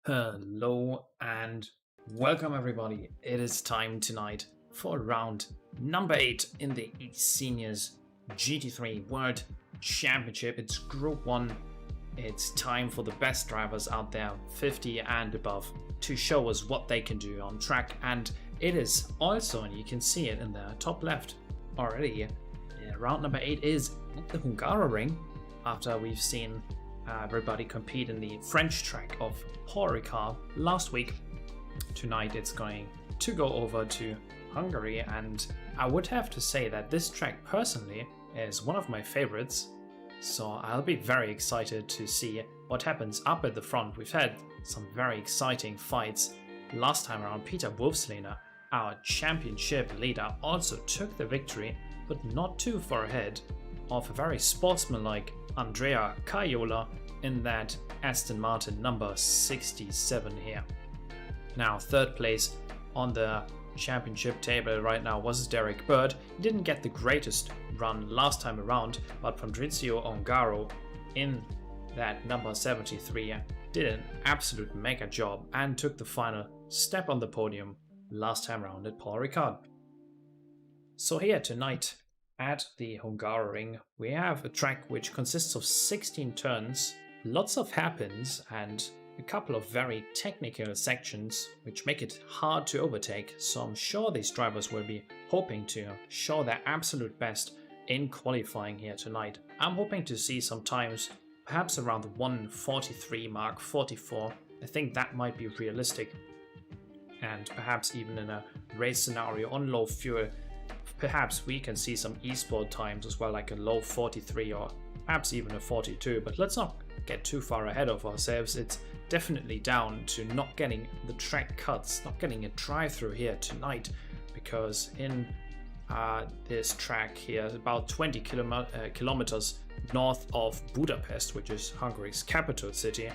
Hello and welcome everybody. It is time tonight for round number 8 in the eSeniors GT3 World Championship. It's Group 1. It's time for the best drivers out there, 50 and above, to show us what they can do on track. And it is also, and you can see it in the top left already, round number 8 is the Hungaroring, after we've seen everybody compete in the French track of Paul Ricard last week. Tonight it's going to go over to Hungary, and I would have to say that this track personally is one of my favorites, so I'll be very excited to see what happens up at the front. We've had some very exciting fights last time around. Peter Wolfslehner, our championship leader, also took the victory, but not too far ahead of a very sportsmanlike Andrea Caiola in that Aston Martin number 67 here. Now, third place on the championship table right now was Derek Bird. He didn't get the greatest run last time around, but Fabrizio Ongaro in that number 73 did an absolute mega job and took the final step on the podium last time around at Paul Ricard. So here tonight at the Hungaroring, we have a track which consists of 16 turns, lots of hairpins, and a couple of very technical sections which make it hard to overtake. So I'm sure these drivers will be hoping to show their absolute best in qualifying here tonight. I'm hoping to see some times perhaps around the 1:43 mark, 44. I think that might be realistic, and perhaps even in a race scenario on low fuel, perhaps we can see some esport times as well, like a low 43 or perhaps even a 42. But let's not get too far ahead of ourselves. It's definitely down to not getting the track cuts, not getting a drive-through here tonight, because in this track here, about 20 kilometers north of Budapest, which is Hungary's capital city,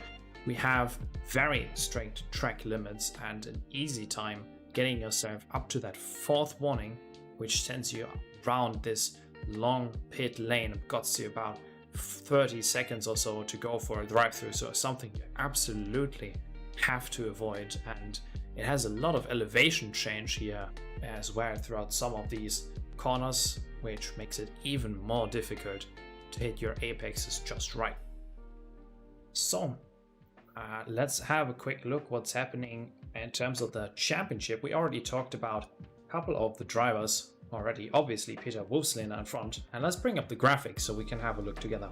we have very strict track limits and an easy time getting yourself up to that fourth warning, which sends you around this long pit lane. It got you about 30 seconds or so to go for a drive-through, so something you absolutely have to avoid. And it has a lot of elevation change here as well throughout some of these corners, which makes it even more difficult to hit your apexes just right. So let's have a quick look what's happening in terms of the championship. We already talked about a couple of the drivers already, obviously Peter Wolfslehner in front, and let's bring up the graphics so we can have a look together.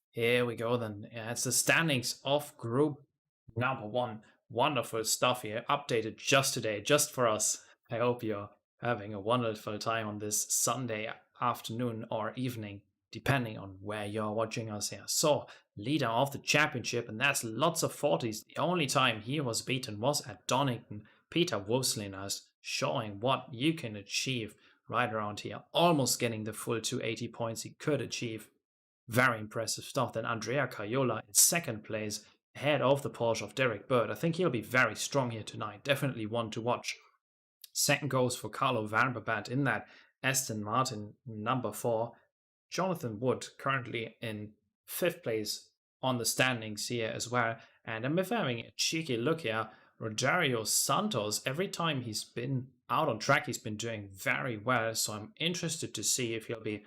Here we go then. Yeah, it's the standings of group number 1. Wonderful stuff here, updated just today, just for us. I hope you're having a wonderful time on this Sunday afternoon or evening, depending on where you're watching us here. So, leader of the championship, and that's lots of 40s. The only time he was beaten was at Donington. Peter Wolfslehner, showing what you can achieve right around here, almost getting the full 280 points he could achieve. Very impressive stuff. Then Andrea Caiola in second place, ahead of the Porsche of Derek Bird. I think he'll be very strong here tonight. Definitely one to watch. Second goes for Carlo Vanderbat in that Aston Martin number 4. Jonathan Wood currently in 5th place on the standings here as well. And I'm having a cheeky look here. Rogerio Santos, every time he's been out on track, he's been doing very well. So I'm interested to see if he'll be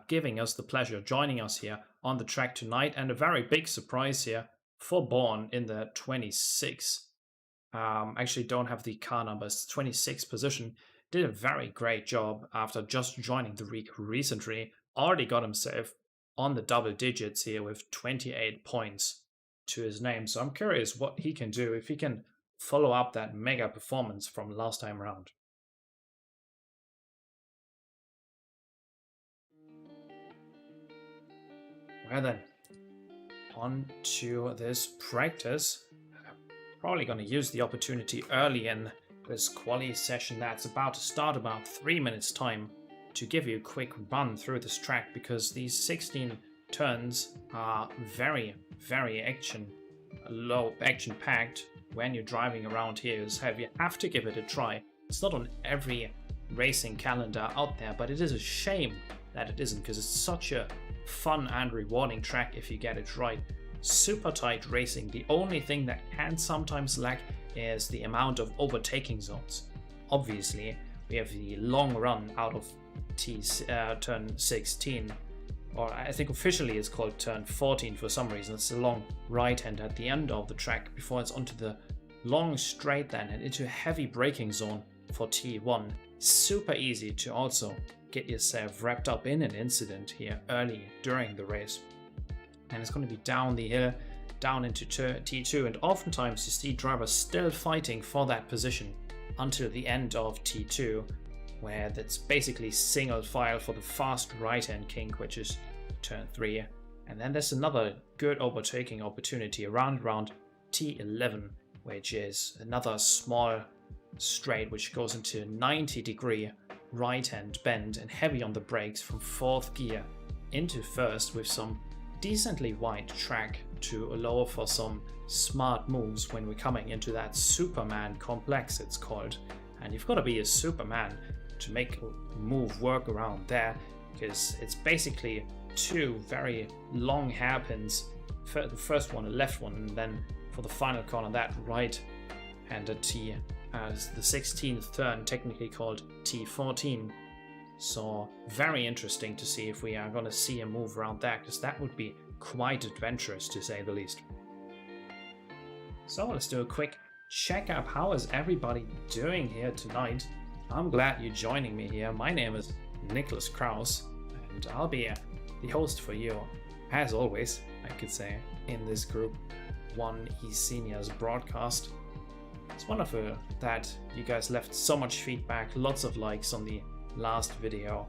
giving us the pleasure, joining us here on the track tonight. And a very big surprise here for Bourne in the 26. Actually don't have the car numbers, 26th position. Did a very great job after just joining the week recently. Already got himself on the double digits here with 28 points to his name. So I'm curious what he can do, if he can follow up that mega performance from last time around. Well then, on to this practice. Probably going to use the opportunity early in this quali session that's about to start about 3 minutes time to give you a quick run through this track, because these 16 turns are very action packed. When you're driving around here yourself, you have to give it a try. It's not on every racing calendar out there, but it is a shame that it isn't, because it's such a fun and rewarding track if you get it right. Super tight racing. The only thing that can sometimes lack is the amount of overtaking zones. Obviously, we have the long run out of turn 16, or I think officially it's called turn 14 for some reason. It's a long right hand at the end of the track before it's onto the long straight then and into a heavy braking zone for T1. Super easy to also get yourself wrapped up in an incident here early during the race. And it's going to be down the hill, down into T2, and oftentimes you see drivers still fighting for that position until the end of T2, where that's basically single file for the fast right-hand kink, which is turn 3. And then there's another good overtaking opportunity around T11, which is another small straight which goes into 90-degree right-hand bend and heavy on the brakes from 4th gear into 1st with some decently wide track to allow for some smart moves when we're coming into that Superman complex, it's called. And you've got to be a Superman to make a move work around there, because it's basically two very long hairpins. The first one a left one, and then for the final corner that right and a T as the 16th turn, technically called T14. So very interesting to see if we are going to see a move around that, because that would be quite adventurous to say the least. So let's do a quick check up. How is everybody doing here tonight? I'm glad you're joining me here. My name is Nicholas Kraus, and I'll be the host for you, as always, I could say, in this Group 1 eSeniors broadcast. It's wonderful that you guys left so much feedback, lots of likes on the last video,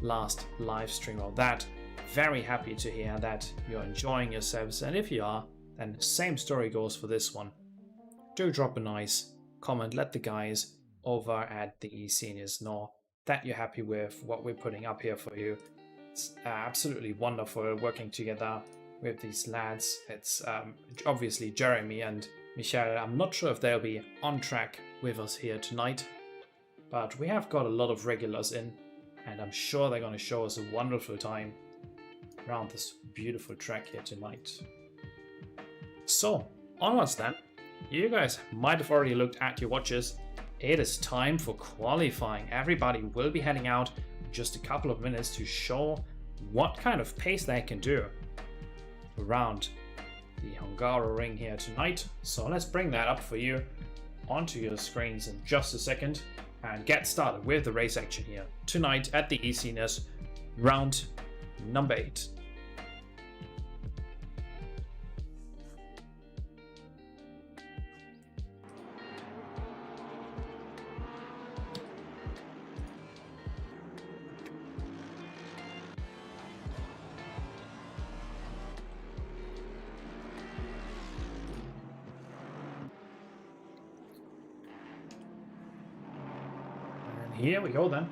last live stream of that. Very happy to hear that you're enjoying yourselves, and if you are, then same story goes for this one. Do drop a nice comment, let the guys over at the eSeniors know that you're happy with what we're putting up here for you. It's absolutely wonderful working together with these lads. It's obviously Jeremy and Michelle. I'm not sure if they'll be on track with us here tonight, but we have got a lot of regulars in, and I'm sure they're going to show us a wonderful time around this beautiful track here tonight. So, onwards then. You guys might have already looked at your watches. It is time for qualifying. Everybody will be heading out in just a couple of minutes to show what kind of pace they can do around the Hungaroring here tonight. So let's bring that up for you onto your screens in just a second and get started with the race action here tonight at the eSeniors round number 8. Here we go then.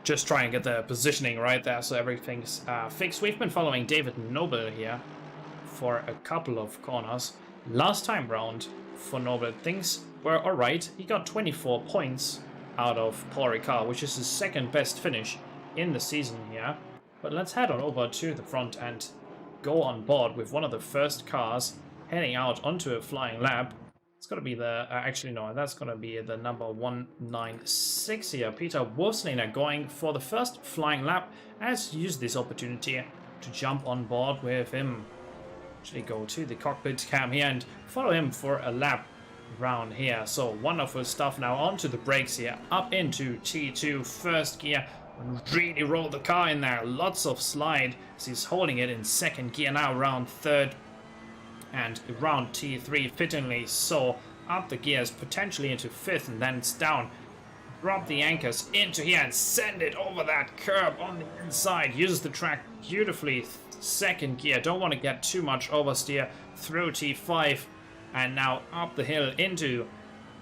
Just try and get the positioning right there so everything's fixed. We've been following David Noble here for a couple of corners. Last time round for Noble, things were alright. He got 24 points out of Paul Ricard, which is his second best finish in the season here. But let's head on over to the front and go on board with one of the first cars heading out onto a flying lap. It's going to be the, actually no, that's going to be the number 196 here. Peter Wolfslaner going for the first flying lap, has used this opportunity to jump on board with him. Actually go to the cockpit cam here and follow him for a lap around here. So wonderful stuff. Now onto the brakes here, up into T2 first gear, really roll the car in there, lots of slide as he's holding it in second gear now, around third, and around T3 fittingly so, up the gears potentially into fifth, and then it's down. Drop the anchors into here and send it over that curb on the inside. Uses the track beautifully. Second gear, don't want to get too much oversteer through T5 And now up the hill into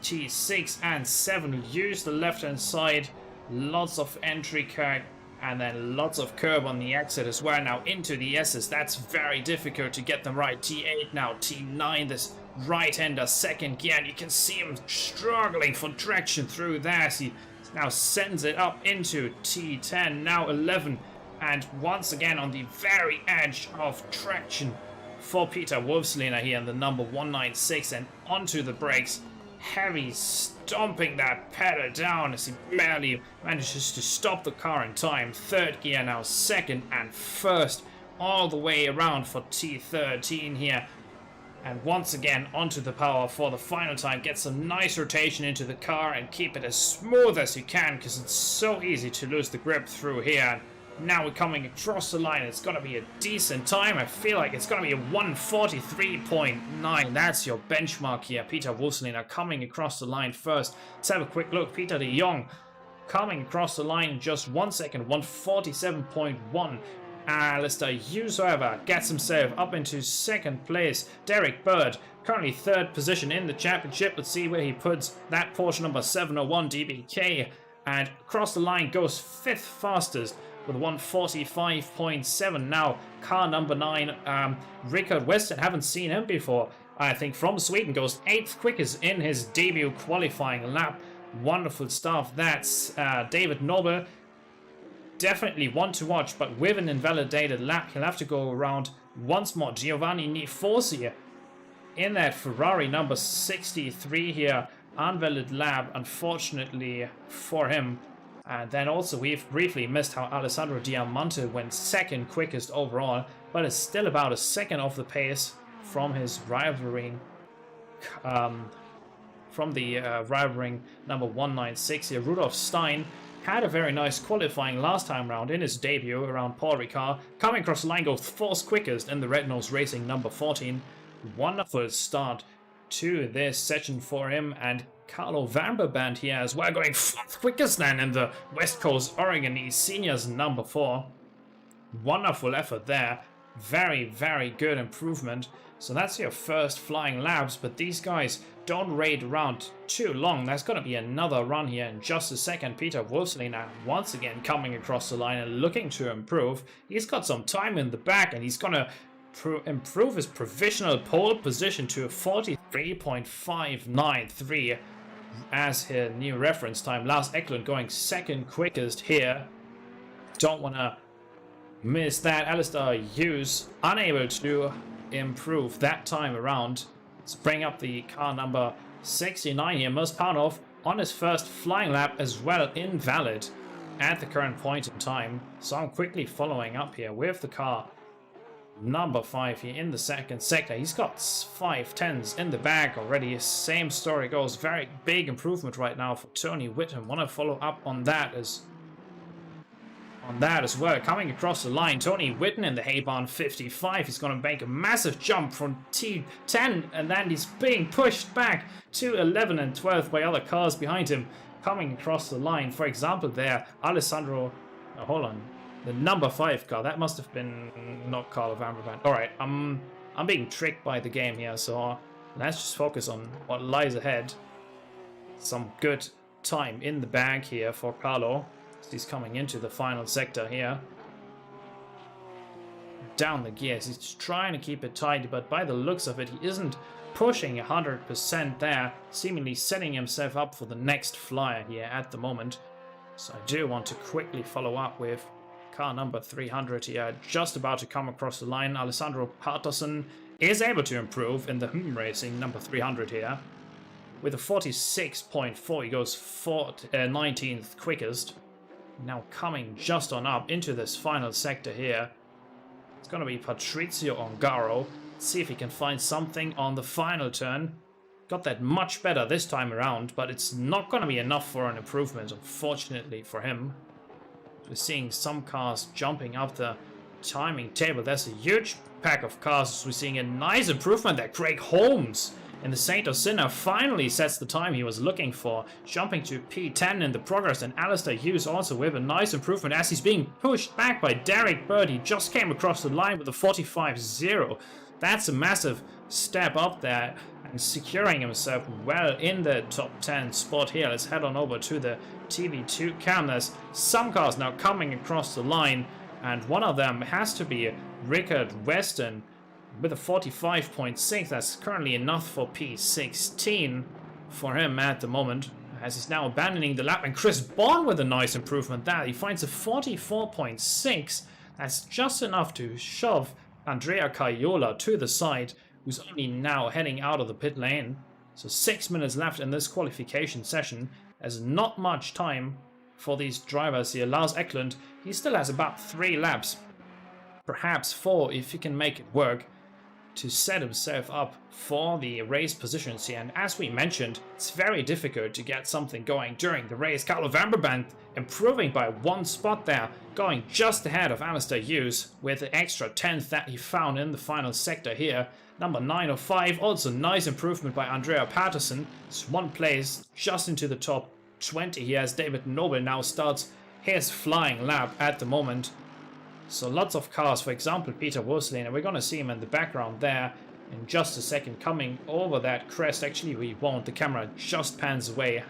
T6 and 7. Use the left hand side. Lots of entry curve and then lots of curb on the exit as well. Now into the S's. That's very difficult to get them right. T8 now. T9. This right-hander second gear. And you can see him struggling for traction through there as he now sends it up into T10. Now 11. And once again on the very edge of traction for Peter Wolfslehner here in the number 196 and onto the brakes. Heavy stomping that pedal down as he barely manages to stop the car in time. Third gear now, second and first all the way around for T13 here. And once again onto the power for the final time. Get some nice rotation into the car and keep it as smooth as you can because it's so easy to lose the grip through here. Now we're coming across the line. It's going to be a decent time. I feel like it's going to be a 1:43.9. That's your benchmark here. Peter Wolfslehner coming across the line first. Let's have a quick look. Peter de Jong coming across the line in just 1 second. 1:47.1. Alistair Hughes, however, gets himself up into second place. Derek Bird, currently third position in the championship. Let's see where he puts that Porsche number 701 DBK. And across the line goes fifth fastest with 1:45.7. Now, car number 9, Rickard Weston, haven't seen him before. I think from Sweden, goes 8th quickest in his debut qualifying lap. Wonderful stuff. That's David Noble. Definitely one to watch, but with an invalidated lap, he'll have to go around once more. Giovanni Nifosi in that Ferrari number 63 here. Unvalid lap, unfortunately for him. And then also we've briefly missed how Alessandro Diamante went second quickest overall, but is still about a second off the pace from his rivaling, rivaling number 196 here. Rudolf Stein had a very nice qualifying last time round in his debut around Paul Ricard. Coming across the line, goes fourth quickest in the Red Nose Racing number 14. Wonderful start to this session for him, and Carlo Vanderband here as well, going fourth quickest then in the West Coast Oregon eSeniors number 4. Wonderful effort there. Very, very good improvement. So that's your first flying laps, but these guys don't raid around too long. There's going to be another run here in just a second. Peter Wolfslehner once again coming across the line and looking to improve. He's got some time in the back and he's going to improve his provisional pole position to a 43.593 as his new reference time. Lars Eklund going second quickest here. Don't want to miss that. Alistair Hughes unable to improve that time around. Let's bring up the car number 69 here. Mospanov on his first flying lap as well, invalid at the current point in time. So I'm quickly following up here with the car number 5 here in the second sector. He's got 5 10s in the bag already. Same story goes. Very big improvement right now for Tony Whittam. Want to follow up on that as well. Coming across the line, Tony Whitten in the Haybarn 55. He's going to make a massive jump from T10 and then he's being pushed back to 11 and 12 by other cars behind him. Coming across the line, for example, there, Alessandro, hold on, the number 5 car. That must have been not Carlo Vanderband. Alright, I'm being tricked by the game here, so let's just focus on what lies ahead. Some good time in the bag here for Carlo. He's coming into the final sector here. Down the gears. He's trying to keep it tight, but by the looks of it, he isn't pushing 100% there, seemingly setting himself up for the next flyer here at the moment. So I do want to quickly follow up with car number 300 here, just about to come across the line. Alessandro Patterson is able to improve in the Racing number 300 here. With a 46.4, he goes 19th quickest. Now coming just on up into this final sector here. It's going to be Patrizio Ongaro. Let's see if he can find something on the final turn. Got that much better this time around, but it's not going to be enough for an improvement, unfortunately for him. We're seeing some cars jumping up the timing table. There's a huge pack of cars. We're seeing a nice improvement there. Craig Holmes in the Saint Osyna finally sets the time he was looking for, jumping to P10 in the progress, and Alistair Hughes also with a nice improvement as he's being pushed back by Derek Bird. He just came across the line with a 45.0. That's a massive step up there, and securing himself well in the top 10 spot here. Let's head on over to the TV2 cam. There's some cars now coming across the line, and one of them has to be Rickard Weston with a 45.6. That's currently enough for P16 for him at the moment, as he's now abandoning the lap. And Chris Bond with a nice improvement there. He finds a 44.6. That's just enough to shove Andrea Caiola to the side, who's only now heading out of the pit lane. So 6 minutes left in this qualification session. There's not much time for these drivers here. Lars Eklund, he still has about 3 laps, perhaps 4 if he can make it work, to set himself up for the race positions here. And as we mentioned, it's very difficult to get something going during the race. Carlo Vanderbrand improving by 1 spot there, going just ahead of Alistair Hughes with the extra 10th that he found in the final sector here. Number 905, also nice improvement by Andrea Patterson. It's 1 place just into the top 20 here, as David Noble now starts his flying lap at the moment. So lots of cars, for example Peter Wolseley, and we're going to see him in the background there in just a second, coming over that crest. Actually we won't, the camera just pans away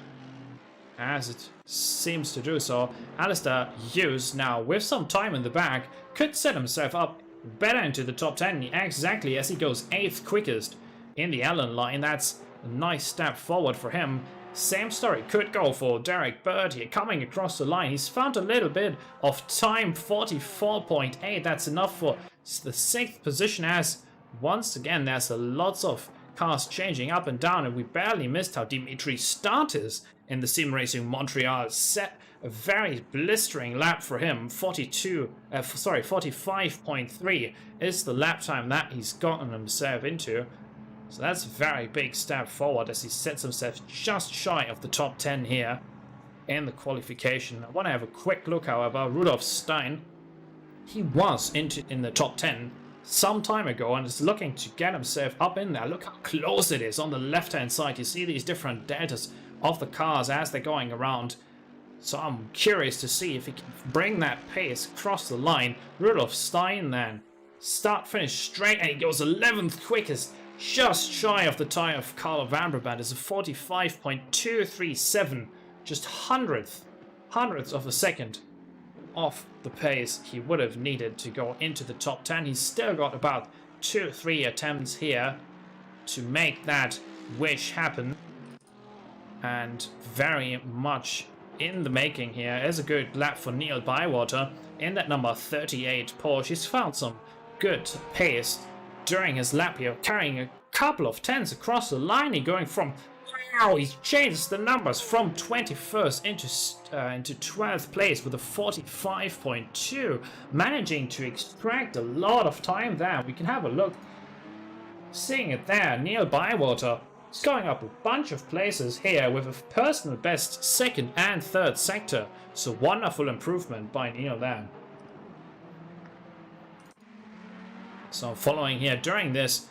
as it seems to do so. Alistair Hughes now with some time in the back could set himself up better into the top 10 exactly as he goes 8th quickest in the Allen line. That's a nice step forward for him. Same story could go for Derek Bird here, coming across the line. He's found a little bit of time, 44.8. That's enough for the 6th position, as once again there's lots of cars changing up and down, and we barely missed how Dimitri Statis in the Sim Racing Montreal set a very blistering lap for him. 45.3 is the lap time that he's gotten himself into. So that's a very big step forward as he sets himself just shy of the top 10 here in the qualification. I want to have a quick look, however. Rudolf Stein, he was in the top 10 some time ago and is looking to get himself up in there. Look how close it is on the left-hand side. You see these different deltas of the cars as they're going around. So I'm curious to see if he can bring that pace across the line. Rudolf Stein then, start-finish straight, and he goes 11th quickest. Just shy of the time of Carlo Vanderbrand. Is a 45.237, just hundredths of a second off the pace he would have needed to go into the top 10. He's still got about 2-3 attempts here to make that wish happen, and very much in the making here. Is a good lap for Neil Bywater in that number 38 Porsche. He's found some good pace during his lap here, carrying a couple of 10s across the line. He's going from, wow, he's changed the numbers from 21st into 12th place with a 45.2, managing to extract a lot of time there. We can have a look, seeing it there. Neil Bywater is going up a bunch of places here with a personal best 2nd and 3rd sector. So wonderful improvement by Neil there. So following here during this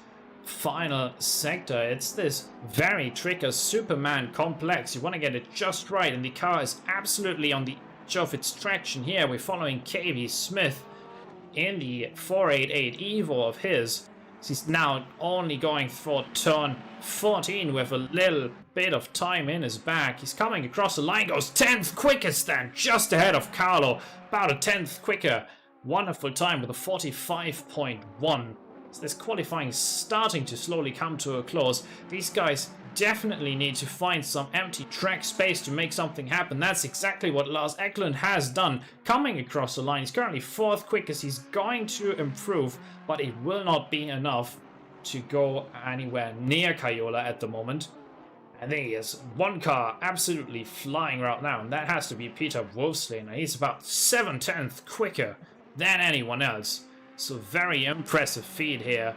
final sector, it's this very tricky Superman complex. You want to get it just right, and the car is absolutely on the edge of its traction here. We're following KV Smith in the 488 Evo of his. He's now only going for turn 14 with a little bit of time in his back. He's coming across the line, goes 10th quickest then, just ahead of Carlo, about a 10th quicker. Wonderful time with a 45.1. So this qualifying is starting to slowly come to a close. These guys definitely need to find some empty track space to make something happen. That's exactly what Lars Eklund has done, coming across the line. He's currently 4th quickest. He's going to improve, but it will not be enough to go anywhere near Caiola at the moment. And there he is, one car absolutely flying right now, and that has to be Peter Wolfslein. He's about 7/10 quicker than anyone else. So very impressive feed here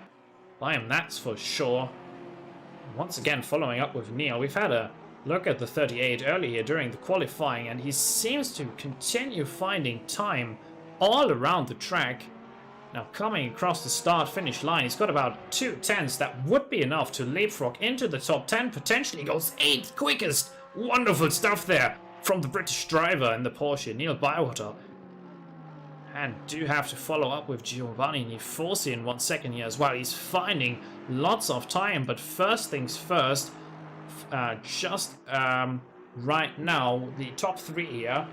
by him, that's for sure. Once again, following up with Neil, we've had a look at the 38 earlier during the qualifying, and he seems to continue finding time all around the track. Now coming across the start-finish line, he's got about 2/10 that would be enough to leapfrog into the top 10, potentially goes 8th quickest. Wonderful stuff there from the British driver in the Porsche, Neil Bywater. And do have to follow up with Giovanni Nifosi in 1 second here as well. He's finding lots of time, but first things first, right now, the top 3 here.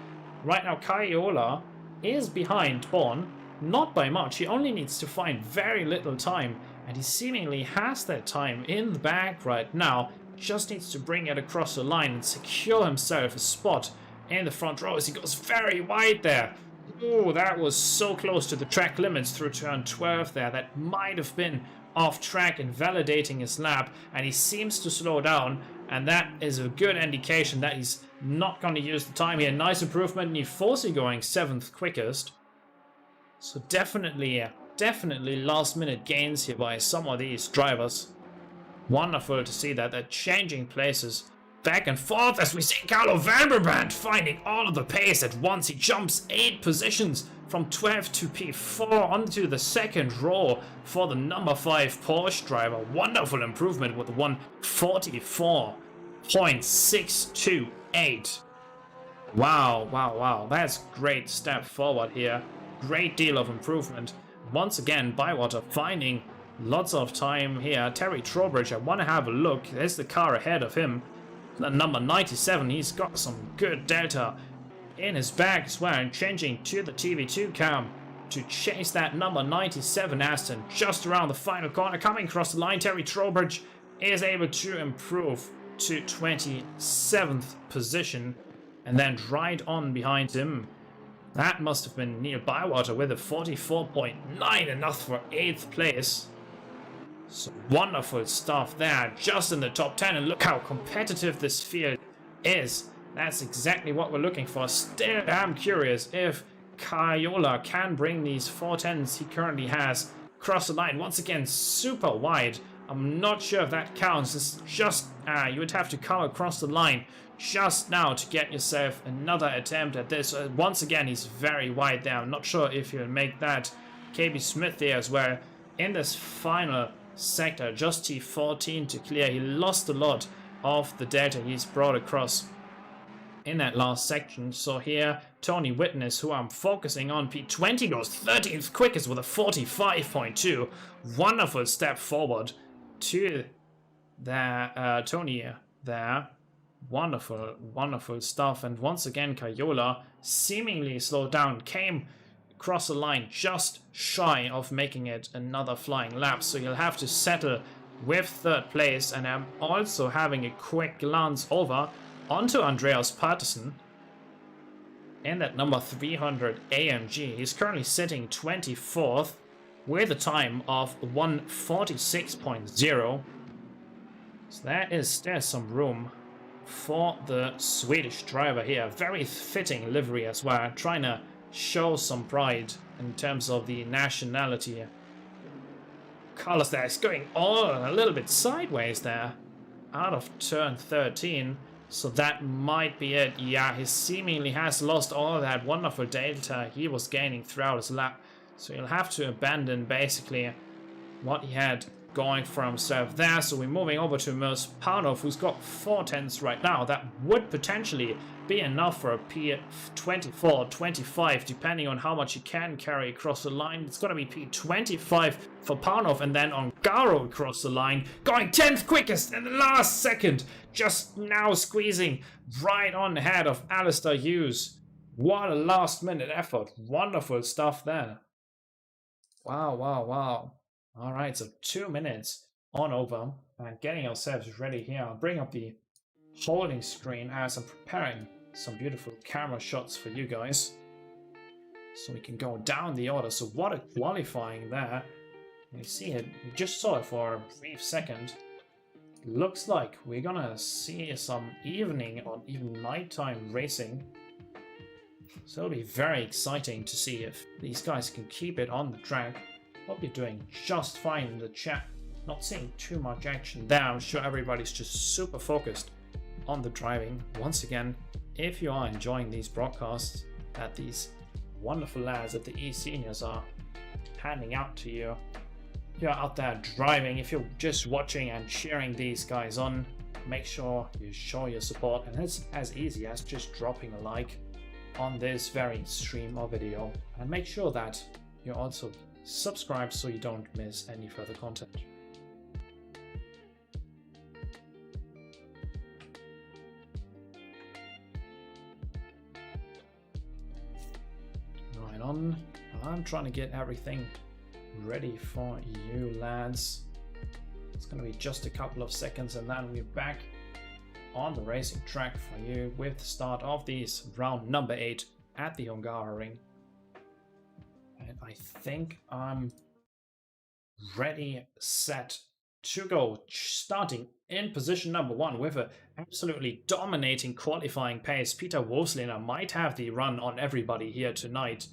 Right now, Kaiola is behind Born, not by much. He only needs to find very little time, and he seemingly has that time in the bag right now. Just needs to bring it across the line and secure himself a spot in the front row as he goes very wide there. Oh, that was so close to the track limits through turn 12 there. That might have been off track, invalidating his lap, and he seems to slow down, and that is a good indication that he's not going to use the time here. Nice improvement. Nifosi going 7th quickest. So definitely last minute gains here by some of these drivers. Wonderful to see that they're changing places back and forth as we see Carlo Vanderbrand finding all of the pace at once. He jumps 8 positions from 12 to P4 onto the second row for the number 5 Porsche driver. Wonderful improvement with 144.628. Wow. That's great step forward here. Great deal of improvement. Once again, Bywater finding lots of time here. Terry Trowbridge, I want to have a look. There's the car ahead of him. Number 97, he's got some good delta in his bag as well, and changing to the TV2 cam to chase that number 97 Aston just around the final corner. Coming across the line, Terry Trowbridge is able to improve to 27th position, and then right on behind him, that must have been Neil Bywater with a 44.9, enough for 8th place. So wonderful stuff there, just in the top 10, and look how competitive this field is. That's exactly what we're looking for. Still, I'm curious if Kaiola can bring these 410s he currently has across the line. Once again, super wide. I'm not sure if that counts. It's just, you would have to come across the line just now to get yourself another attempt at this. Once again, he's very wide there. I'm not sure if he'll make that. KB Smith there as well in this final sector, just T14 to clear. He lost a lot of the data he's brought across in that last section. So here, Tony Witness, who I'm focusing on, P20 goes 13th quickest with a 45.2. Wonderful step forward to the Tony there. Wonderful stuff. And once again, Kaiola seemingly slowed down, came across the line just shy of making it another flying lap, so you'll have to settle with 3rd place. And I'm also having a quick glance over onto Andreas Patterson in that number 300 AMG. He's currently sitting 24th with a time of 146.0. So there's some room for the Swedish driver here. Very fitting livery as well, trying to show some pride in terms of the nationality. Carlos there is going all a little bit sideways there out of turn 13, so that might be it. Yeah, he seemingly has lost all that wonderful data he was gaining throughout his lap, so he'll have to abandon basically what he had going for himself there. So we're moving over to Mirs Parnov, who's got 410s right now. That would potentially be enough for a P24, 25, depending on how much he can carry across the line. It's going to be P25 for Parnov, and then Ongaro across the line, going 10th quickest in the last second, just now squeezing right on ahead of Alistair Hughes. What a last minute effort. Wonderful stuff there. Wow. All right, so 2 minutes on over, and getting ourselves ready here. I'll bring up the holding screen as I'm preparing some beautiful camera shots for you guys, so we can go down the order. So what a qualifying there. You see it, you just saw it for a brief second. Looks like we're gonna see some evening or even nighttime racing. So it'll be very exciting to see if these guys can keep it on the track. Hope you're doing just fine in the chat. Not seeing too much action there. I'm sure everybody's just super focused on the driving. Once again, if you are enjoying these broadcasts that these wonderful lads at the eSeniors are handing out to you, if you're out there driving, if you're just watching and cheering these guys on, make sure you show your support. And it's as easy as just dropping a like on this very stream or video, and make sure that you also subscribe so you don't miss any further content. Right on. I'm trying to get everything ready for you lads. It's going to be just a couple of seconds and then we're back on the racing track for you with the start of this round number 8 at the Hungaroring. And I think I'm ready, set to go. Starting in position number 1 with an absolutely dominating qualifying pace. Peter Wolfslehner might have the run on everybody here tonight.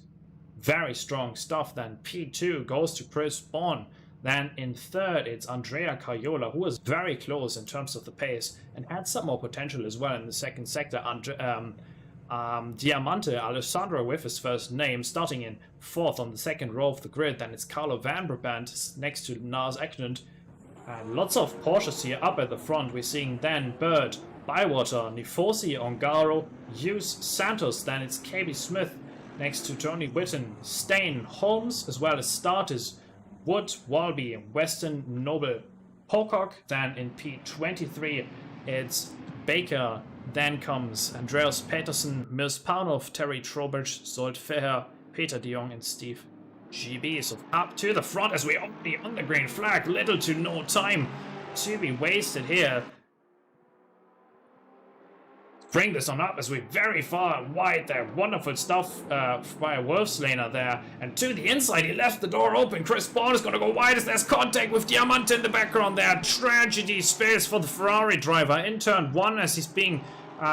Very strong stuff. Then P2 goes to Chris Bourne. Then in third, it's Andrea Caiola, who was very close in terms of the pace and had some more potential as well in the second sector. Diamante Alessandro with his first name, starting in fourth on the second row of the grid. Then it's Carlo Van Brabant next to Lars Ekland. Lots of Porsches here up at the front. We're seeing then Bird, Bywater, Nifosi, Ongaro, Hughes, Santos. Then it's KB Smith next to Tony Whitten, Stain, Holmes, as well as starters Wood, Walby, Weston, Noble, Pocock. Then in P23 it's Baker, then comes Andreas Peterson, Mirspanov, Terry Trowbridge, Zolt Feher, Peter de Jong and Steve GB. So up to the front as we already on the green flag. Little to no time to be wasted here. Bring this on up as we're very far wide there. Wonderful stuff by Wolfslehner there. And to the inside, he left the door open. Chris Bourne is going to go wide as there's contact with Diamante in the background there. Tragedy space for the Ferrari driver in turn 1 as he's being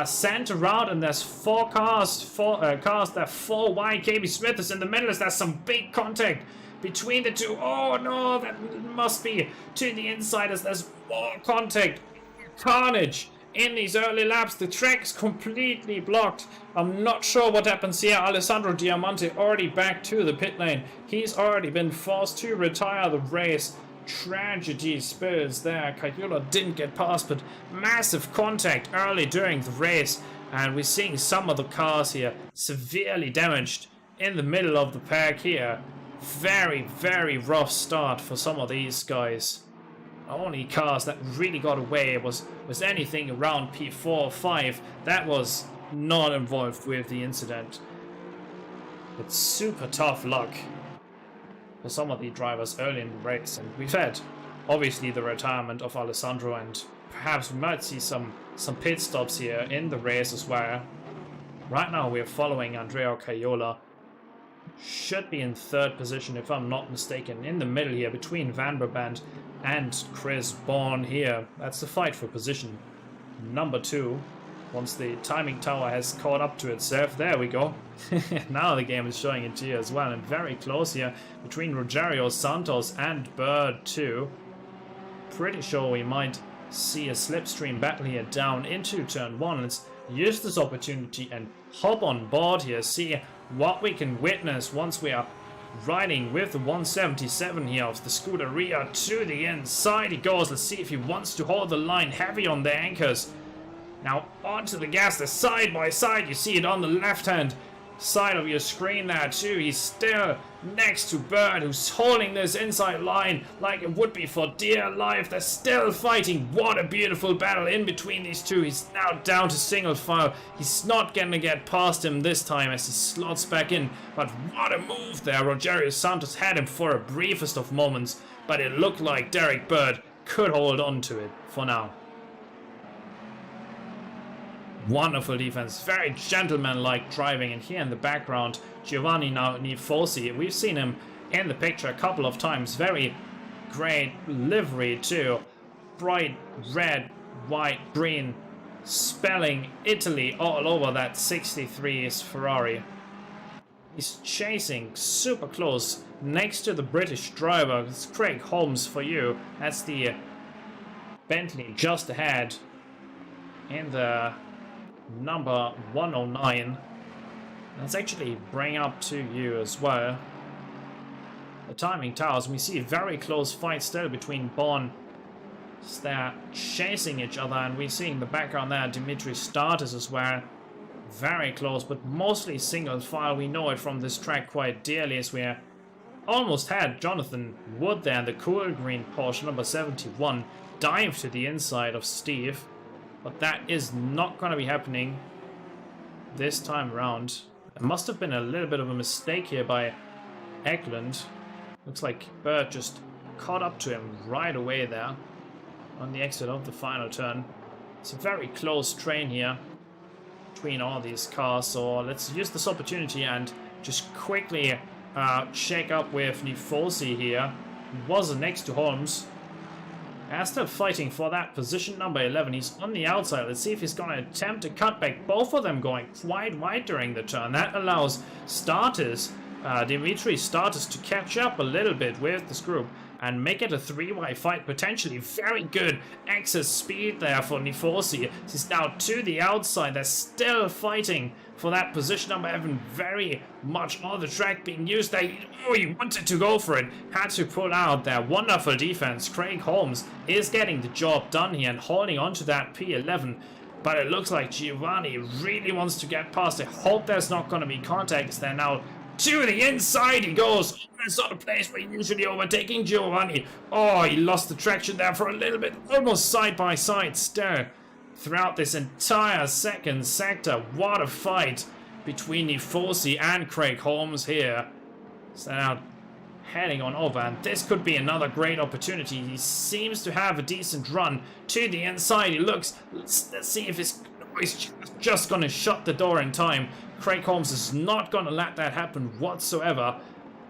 sent around. And there's four cars there, 4 wide. KB Smith is in the middle as there's some big contact between the two. Oh no, that must be to the inside as there's more contact. Carnage. In these early laps, the track's completely blocked. I'm not sure what happens here. Alessandro Diamante already back to the pit lane. He's already been forced to retire the race. Tragedy spills there. Caiola didn't get past, but massive contact early during the race. And we're seeing some of the cars here severely damaged in the middle of the pack here. Very, very rough start for some of these guys. Only cars that really got away was anything around P4 or 5 that was not involved with the incident. It's super tough luck for some of the drivers early in the race, and we've had obviously the retirement of Alessandro, and perhaps we might see some pit stops here in the race as well. Right now we're following Andrea Caiola. Should be in third position if I'm not mistaken, in the middle here between Van Brabant and Chris Bourne here. That's the fight for position number 2. Once the timing tower has caught up to itself. There we go. Now the game is showing it to you as well. And very close here between Rogerio Santos and Bird too. Pretty sure we might see a slipstream battle here down into turn 1. Let's use this opportunity and hop on board here. See what we can witness once we are riding with the 177 here of the Scuderia to the inside he goes. Let's see if he wants to hold the line heavy on the anchors. Now onto the gas, they're side by side. You see it on the left hand side of your screen there too. He's still next to Bird, who's holding this inside line like it would be for dear life. They're still fighting. What a beautiful battle in between these two. He's now down to single file. He's not gonna get past him this time as he slots back in, but what a move there. Rogerio Santos had him for a briefest of moments, but it looked like Derek Bird could hold on to it for now. Wonderful defense, very gentleman-like driving, and here in the background Giovanni Nifosi. We've seen him in the picture a couple of times. Very great livery too, bright red, white, green, spelling Italy all over that 63's Ferrari. He's chasing super close next to the British driver. It's Craig Holmes for you. That's the Bentley just ahead in the number 109. Let's actually bring up to you as well the timing towers. We see a very close fight still between Bourne. They're chasing each other, and we're seeing the background there Dimitri Starters as well. very close, but mostly single file. We know it from this track quite dearly, as we almost had Jonathan Wood there in the cool green Porsche number 71 dive to the inside of Steve, but that is not going to be happening this time around. It must have been a little bit of a mistake here by Eklund. Looks like Bird just caught up to him right away there on the exit of the final turn. It's a very close train here between all these cars, so let's use this opportunity and just quickly check up with Nifosi here. He was next to Holmes. And still fighting for that position number 11. He's on the outside. Let's see if he's going to attempt a cutback. Both of them going quite wide during the turn. That allows Status, Dimitri Status, to catch up a little bit with this group and make it a 3-way fight, potentially. Very good excess speed there for Nifosi. He's now to the outside. They're still fighting for that position number 11. Very much on the track being used there. Oh, he wanted to go for it. Had to pull out there. Wonderful defense. Craig Holmes is getting the job done here and holding on to that P11. But it looks like Giovanni really wants to get past. I hope there's not going to be contact, as they're now to the inside he goes. That's not a place where you're usually overtaking Giovanni. Oh, he lost the traction there for a little bit. Almost side by side still throughout this entire second sector. What a fight between Nifosi and Craig Holmes here. So now heading on over, and this could be another great opportunity. He seems to have a decent run to the inside. He looks, let's see if he's just going to shut the door in time. Craig Holmes is not going to let that happen whatsoever.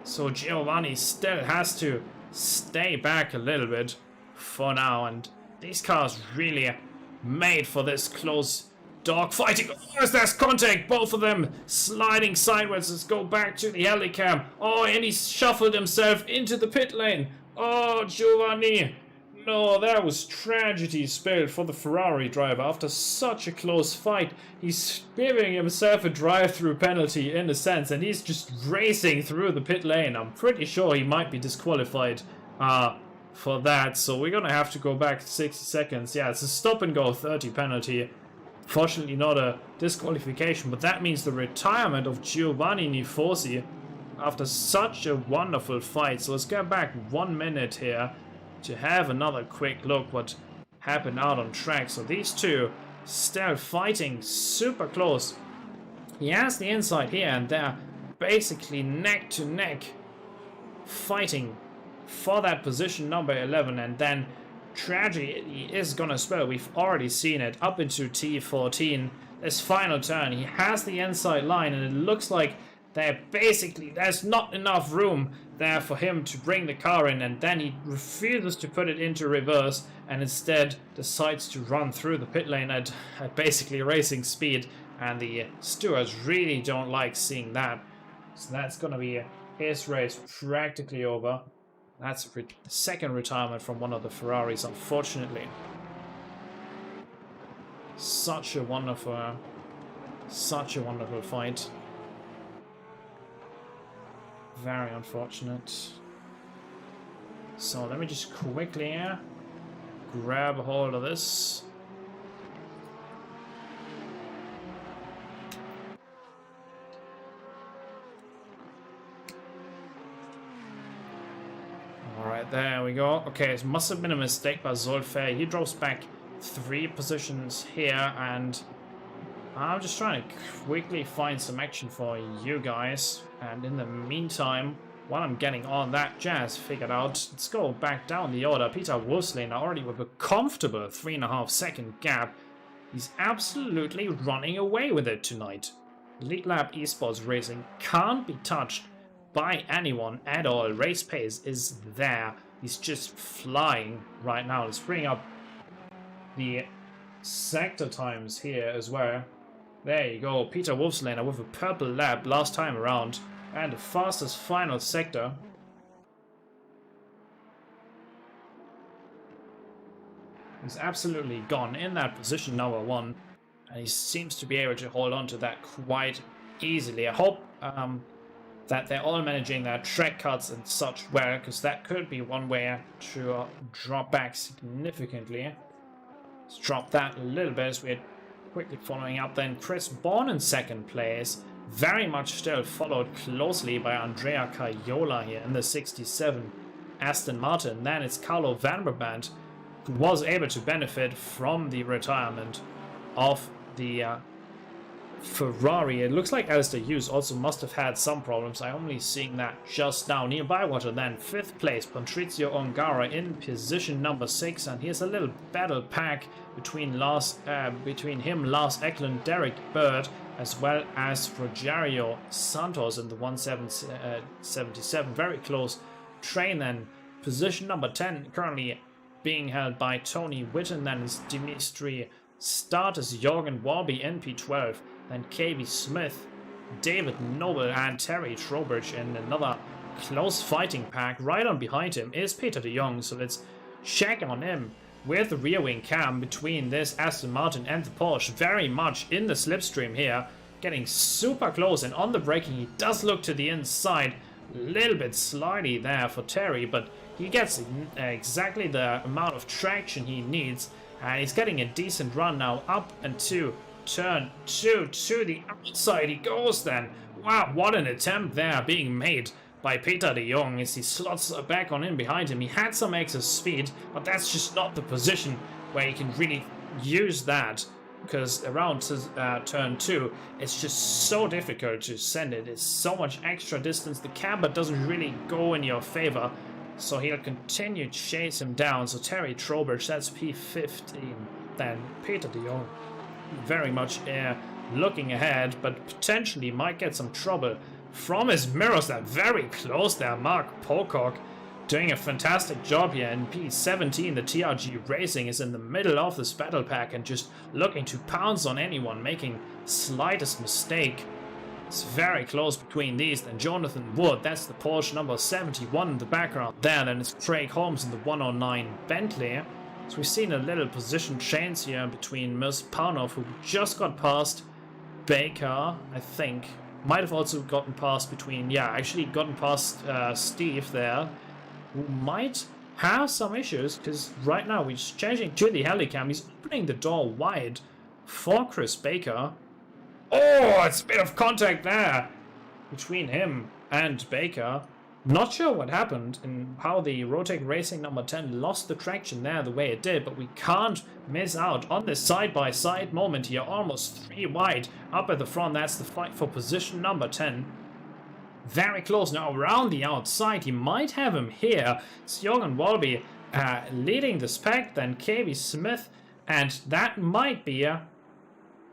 So Giovanni still has to stay back a little bit for now. And these cars really made for this close dog fighting. Oh, there's contact. Both of them sliding sideways. Let's go back to the helicam. Oh, and he shuffled himself into the pit lane. Oh, Giovanni. No, that was tragedy spilled for the Ferrari driver. After such a close fight, he's giving himself a drive-through penalty in a sense, and he's just racing through the pit lane. I'm pretty sure he might be disqualified for that, so we're gonna have to go back 60 seconds. Yeah, it's a stop-and-go 30 penalty. Fortunately not a disqualification, but that means the retirement of Giovanni Nifosi after such a wonderful fight. So let's get back 1 minute here to have another quick look what happened out on track. So these two still fighting super close. He has the inside here, and they're basically neck to neck fighting for that position number 11, and then tragedy is gonna spill. We've already seen it up into T14. This final turn, he has the inside line, and it looks like there's not enough room there for him to bring the car in, and then he refuses to put it into reverse and instead decides to run through the pit lane at basically racing speed, and the stewards really don't like seeing that. So that's gonna be his race practically over. That's the second retirement from one of the Ferraris, unfortunately. Such a wonderful fight. Very unfortunate. So let me just quickly grab a hold of this. Alright, there we go. Okay, it must have been a mistake by Zolfer. He drops back 3 positions here, and I'm just trying to quickly find some action for you guys. And in the meantime, while I'm getting all that jazz figured out, let's go back down the order. Peter Wolfslane already with a comfortable 3.5 second gap. He's absolutely running away with it tonight. Elite Lab Esports Racing can't be touched by anyone at all. Race pace is there. He's just flying right now. Let's bring up the sector times here as well. There you go, Peter Wolfslaner with a purple lap last time around, and the fastest final sector. He's absolutely gone in that position number 1, and he seems to be able to hold on to that quite easily. I hope that they're all managing their track cuts and such well, because that could be one way to drop back significantly. Let's drop that a little bit as we're Quickly following up then Chris Bourne in second place. Very much still followed closely by Andrea Caiola here in the 67 Aston Martin. Then it's Carlo Vanderband, who was able to benefit from the retirement of the Ferrari. It looks like Alistair Hughes also must have had some problems. I'm only seeing that just now. Nearby water then, 5th place, Patrizio Ongara in position number 6. And here's a little battle pack between him, Lars Eklund, Derek Bird, as well as Rogerio Santos in the 177. Very close train then. Position number 10 currently being held by Tony Whitten. Then is Dimitri Status, Jorgen Warby in P12. Then KB Smith, David Noble, and Terry Trowbridge in another close fighting pack. Right on behind him is Peter de Jong, so let's check on him with the rear wing cam between this Aston Martin and the Porsche. Very much in the slipstream here, getting super close, and on the braking he does look to the inside. A little bit slidey there for Terry, but he gets exactly the amount of traction he needs, and he's getting a decent run now up and to turn 2 to the outside he goes then. Wow, what an attempt there being made by Peter de Jong as he slots back on in behind him. He had some excess speed, but that's just not the position where he can really use that, because around turn 2 it's just so difficult to send it. It's so much extra distance. The camber doesn't really go in your favor, so he'll continue to chase him down. So Terry Trowbridge, that's P15. Then Peter de Jong very much looking ahead, but potentially might get some trouble from his mirrors. That very close there. Mark Pocock doing a fantastic job here in P17. The TRG Racing is in the middle of this battle pack and just looking to pounce on anyone making slightest mistake. It's very close between these. Then Jonathan Wood, that's the Porsche number 71 in the background there. Then it's Craig Holmes in the 109 Bentley. So we've seen a little position change here between Mirzapanov, who just got past Baker, I think. Might have also gotten past gotten past Steve there, who might have some issues, because right now he's changing to the helicam. He's opening the door wide for Chris Baker. Oh, it's a bit of contact there between him and Baker. Not sure what happened and how the Rotec Racing number 10 lost the traction there the way it did, but we can't miss out on this side-by-side moment here. Almost 3 wide up at the front. That's the fight for position number 10. Very close now around the outside. He might have him here. It's Jorgen Walby leading the pack, then KB Smith, and that might be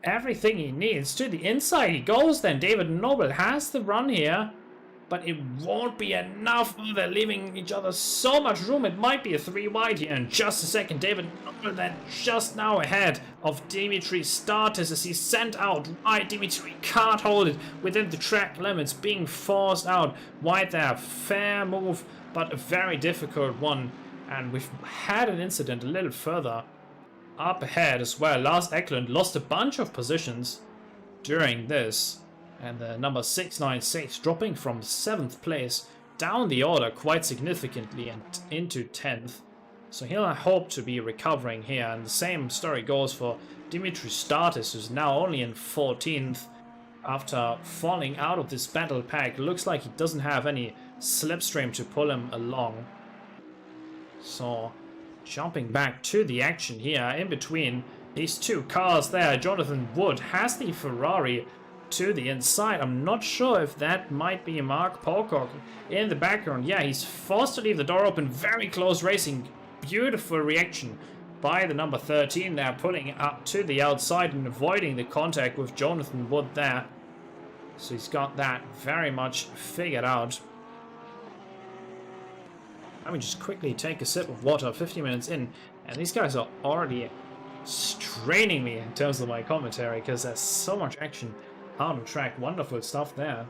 everything he needs. To the inside he goes then. David Noble has the run here, but it won't be enough. They're leaving each other so much room. It might be a 3 wide here in just a second. David Noble then just now ahead of Dimitri Status as he's sent out wide. Dimitri can't hold it within the track limits, being forced out wide there. Fair move, but a very difficult one. And we've had an incident a little further up ahead as well. Lars Eklund lost a bunch of positions during this. And the number 696 dropping from 7th place down the order quite significantly and into 10th. So he'll hope to be recovering here. And the same story goes for Dimitri Status, who's now only in 14th after falling out of this battle pack. Looks like he doesn't have any slipstream to pull him along. So jumping back to the action here in between these 2 cars there. Jonathan Wood has the Ferrari to the inside. I'm not sure if that might be Mark Pocock in the background. Yeah, he's forced to leave the door open. Very close racing. Beautiful reaction by the number 13 there, pulling up to the outside and avoiding the contact with Jonathan Wood there. So he's got that very much figured out. Let me just quickly take a sip of water. 50 minutes in, and these guys are already straining me in terms of my commentary because there's so much action out of track. Wonderful stuff there.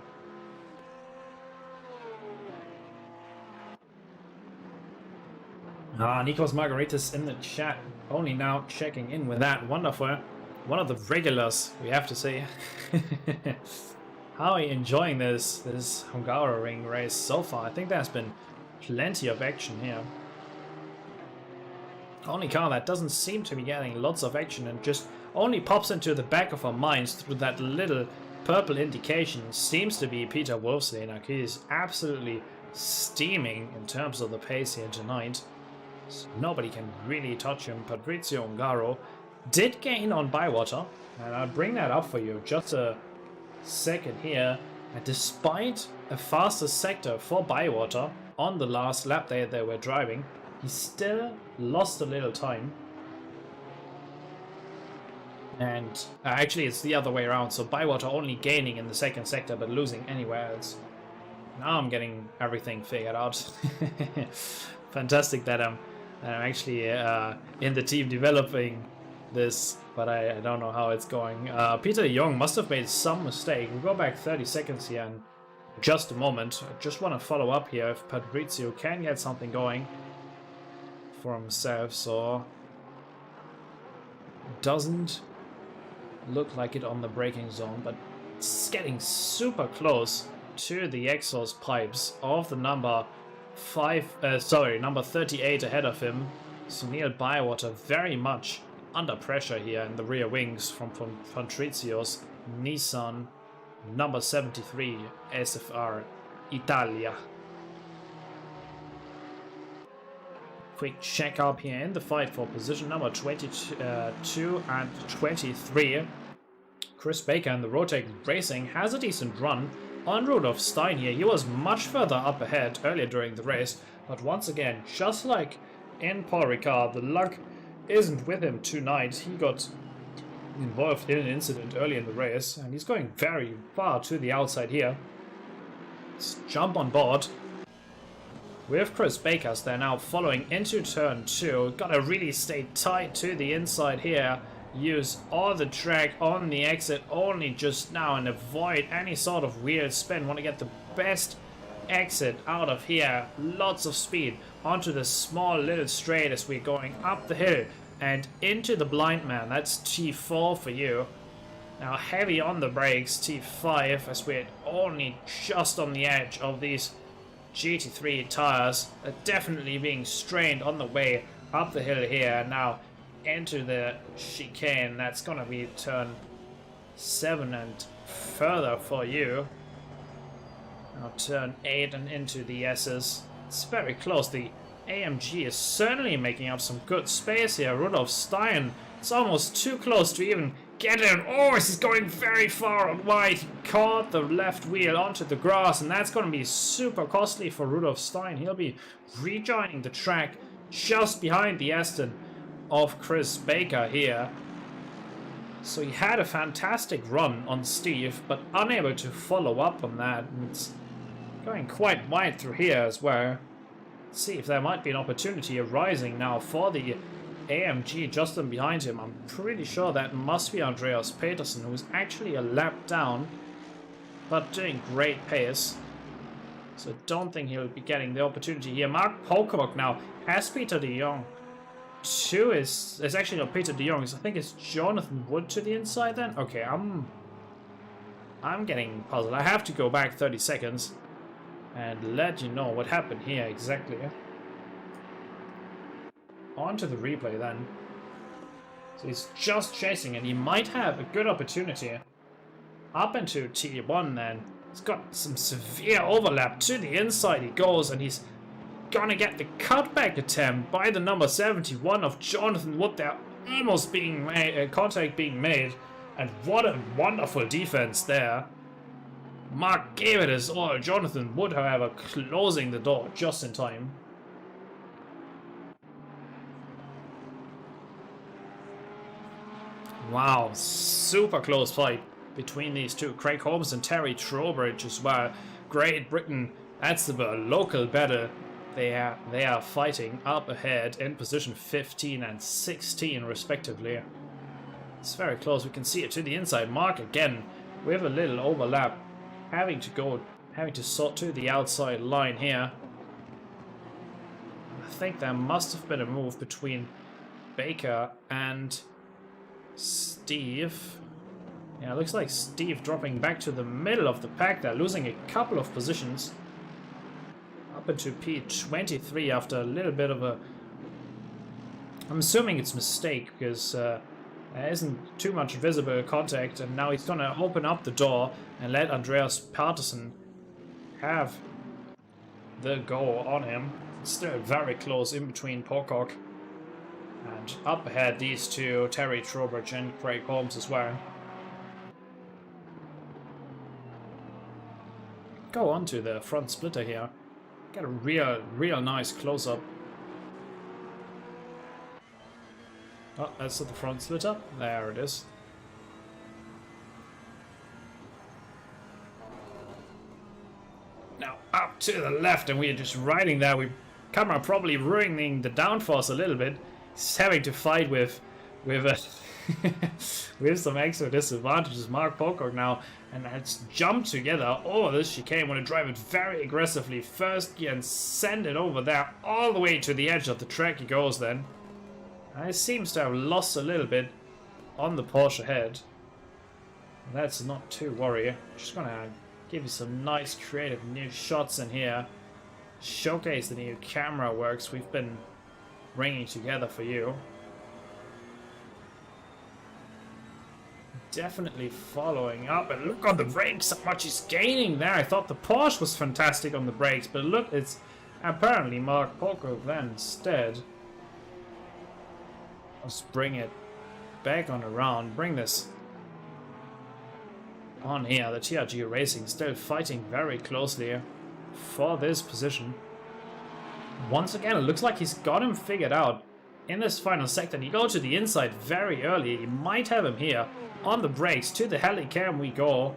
Nikos Margaritas in the chat, only now checking in with that. Wonderful. One of the regulars, we have to say. How are you enjoying this Hungaroring race so far? I think there's been plenty of action here. Only car that doesn't seem to be getting lots of action and just only pops into the back of our minds through that little purple indication seems to be Peter Wolfslein. He is absolutely steaming in terms of the pace here tonight. So nobody can really touch him. Patrizio Ungaro did gain on Bywater, and I'll bring that up for you just a second here. And despite a faster sector for Bywater on the last lap they were driving, he still lost a little time. And actually it's the other way around, so Bywater only gaining in the second sector but losing anywhere else. Now I'm getting everything figured out. Fantastic that I'm actually in the team developing this, but I don't know how it's going. Peter de Jong must have made some mistake. We'll go back 30 seconds here in just a moment. I just want to follow up here if Patrizio can get something going for himself, so doesn't look like it on the braking zone, but it's getting super close to the exhaust pipes of the number 38 ahead of him. Sunil Bywater very much under pressure here in the rear wings from Patrizio's Nissan number 73 SFR Italia. Quick check up here in the fight for position number 22 and 23. Chris Baker in the Rotec Racing has a decent run on Rudolf Stein here. He was much further up ahead earlier during the race, but once again, just like in Paul Ricard, the luck isn't with him tonight. He got involved in an incident early in the race, and he's going very far to the outside here. Let's jump on board with Chris Bakers. They're now following into turn 2. Gotta really stay tight to the inside here. Use all the track on the exit only just now and avoid any sort of weird spin. Want to get the best exit out of here. Lots of speed onto the small little straight as we're going up the hill and into the blind man. That's T4 for you. Now heavy on the brakes, T5, as we're only just on the edge of these GT3 tires. Are definitely being strained on the way up the hill here. Now into the chicane. That's gonna be turn 7 and further for you. Now turn 8 and into the S's. It's very close. The AMG is certainly making up some good space here. Rudolf Stein, it's almost too close to even get in. Oh, this is going very far on wide. He caught the left wheel onto the grass, and that's going to be super costly for Rudolf Stein. He'll be rejoining the track just behind the Aston of Chris Baker here. So he had a fantastic run on Steve, but unable to follow up on that. And it's going quite wide through here as well. Let's see if there might be an opportunity arising now for the AMG just in behind him. I'm pretty sure that must be Andreas Petersen, who's actually a lap down, but doing great pace. So don't think he'll be getting the opportunity here. Mark Pocock now has Peter de Jong. 2 is actually not Peter de Jong. I think it's Jonathan Wood to the inside then. Okay, I'm getting puzzled. I have to go back 30 seconds and let you know what happened here exactly. On to the replay then. So he's just chasing and he might have a good opportunity up into T1 then. He's got some severe overlap to the inside he goes, and he's gonna get the cutback attempt by the number 71 of Jonathan Wood. There almost being made, contact being made, and what a wonderful defense there. Mark gave it his all. Jonathan Wood, however, closing the door just in time. Wow, super close fight between these two. Craig Holmes and Terry Trowbridge as well. Great Britain, that's the local battle. They are fighting up ahead in position 15 and 16 respectively. It's very close. We can see it to the inside. Mark again with a little overlap, having to sort to the outside line here. I think there must have been a move between Baker and Steve. Yeah, it looks like Steve dropping back to the middle of the pack there, losing a couple of positions. Up into P23 after a little bit of a I'm assuming it's a mistake because there isn't too much visible contact, and now he's gonna open up the door and let Andreas Patterson have the go on him. It's still very close in between Pocock and up ahead these two, Terry Trowbridge and Craig Holmes as well. Go on to the front splitter here. Get a real nice close-up. Oh, that's at the front splitter. There it is. Now up to the left, and we're just riding there. Camera probably ruining the downforce a little bit. He's having to fight with with some extra disadvantages. Mark Pocock now, and let's jump together over this chicane. Want to drive it very aggressively first gear and send it over there all the way to the edge of the track. He goes then. And it seems to have lost a little bit on the Porsche ahead. That's not too worrying. Just gonna give you some nice creative new shots in here. Showcase the new camera works we've been bringing together for you. Definitely following up, and look on the brakes how much he's gaining there. I thought the Porsche was fantastic on the brakes, but look, it's apparently Mark Pocock then instead. Let's bring it back on around, bring this on here. The TRG Racing still fighting very closely for this position. Once again, it looks like he's got him figured out in this final sector. You go to the inside very early. You might have him here on the brakes. To the helicam we go.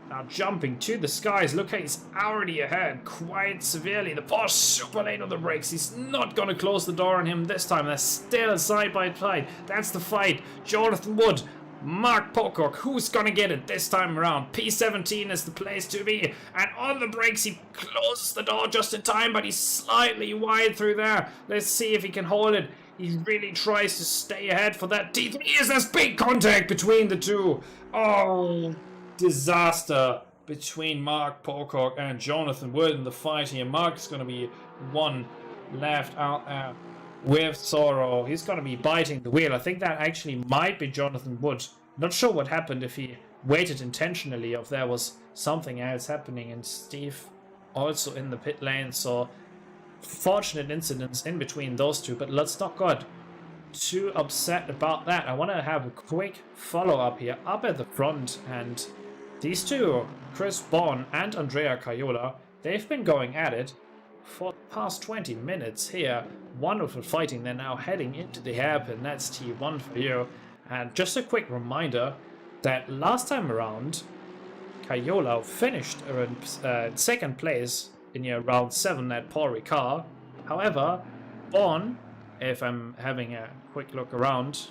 Now jumping to the skies. Look, he's already ahead quite severely. The Porsche super late on the brakes. He's not going to close the door on him this time. They're still side by side. That's the fight. Jonathan Wood, Mark Pocock, who's going to get it this time around? P17 is the place to be. And on the brakes, he closes the door just in time, but he's slightly wide through there. Let's see if he can hold it. He really tries to stay ahead for that T3. Is there's big contact between the two? Oh, disaster between Mark Pocock and Jonathan Wood in the fight here. Mark's going to be one left out there with sorrow. He's going to be biting the wheel. I think that actually might be Jonathan Wood. Not sure what happened, if he waited intentionally, or if there was something else happening. And Steve also in the pit lane, so fortunate incidents in between those two, but let's not get too upset about that. I want to have a quick follow-up here up at the front, and these two, Chris Bourne and Andrea Caiola, they've been going at it for the past 20 minutes here. Wonderful fighting. They're now heading into the hairpin. That's T1 for you. And just a quick reminder that last time around, Caiola finished in second place in your round 7 at Paul Ricard. However, Bourne, if I'm having a quick look around,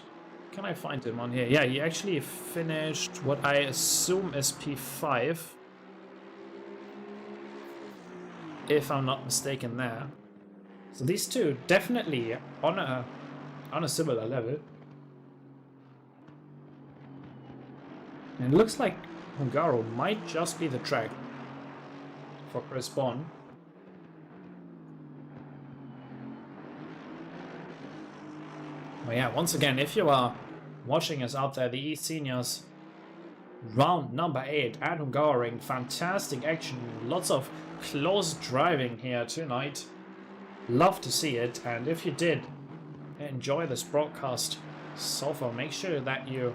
can I find him on here? Yeah, he actually finished what I assume is P5, if I'm not mistaken there. So these two definitely on a similar level. And it looks like Hungaro might just be the track for Chris Bourne. Oh yeah, once again, if you are watching us out there, the eSeniors round number 8 at Hungaroring, fantastic action, lots of close driving here tonight. Love to see it, and if you did enjoy this broadcast so far, make sure that you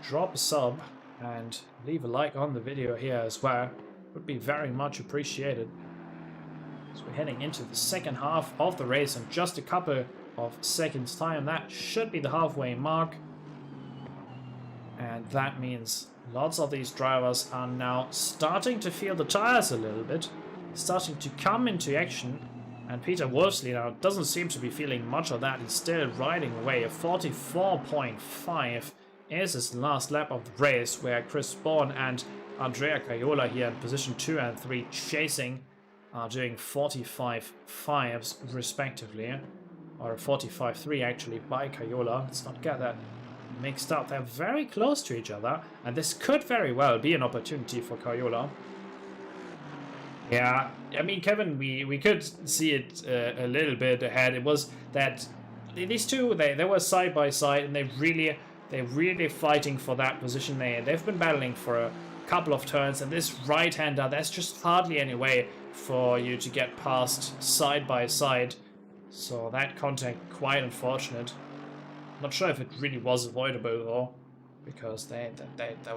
drop a sub and leave a like on the video here as well. Would be very much appreciated. So we're heading into the second half of the race in just a couple of seconds time. That should be the halfway mark, and that means lots of these drivers are now starting to feel the tires a little bit, starting to come into action. And Peter Wolfsley now doesn't seem to be feeling much of that. He's still riding away. A 44.5 is his last lap of the race, where Chris Bourne and Andrea Caiola here in position 2 and 3 chasing are doing 45.5s respectively, or 45.3 actually by Caiola. Let's not get that mixed up. They're very close to each other, and this could very well be an opportunity for Caiola. Yeah, I mean, Kevin, we could see it a little bit ahead. It was that these two, they were side by side, and they're really fighting for that position. They've been battling for a couple of turns, and this right-hander, there's just hardly any way for you to get past side by side. So that contact, quite unfortunate. Not sure if it really was avoidable though, because there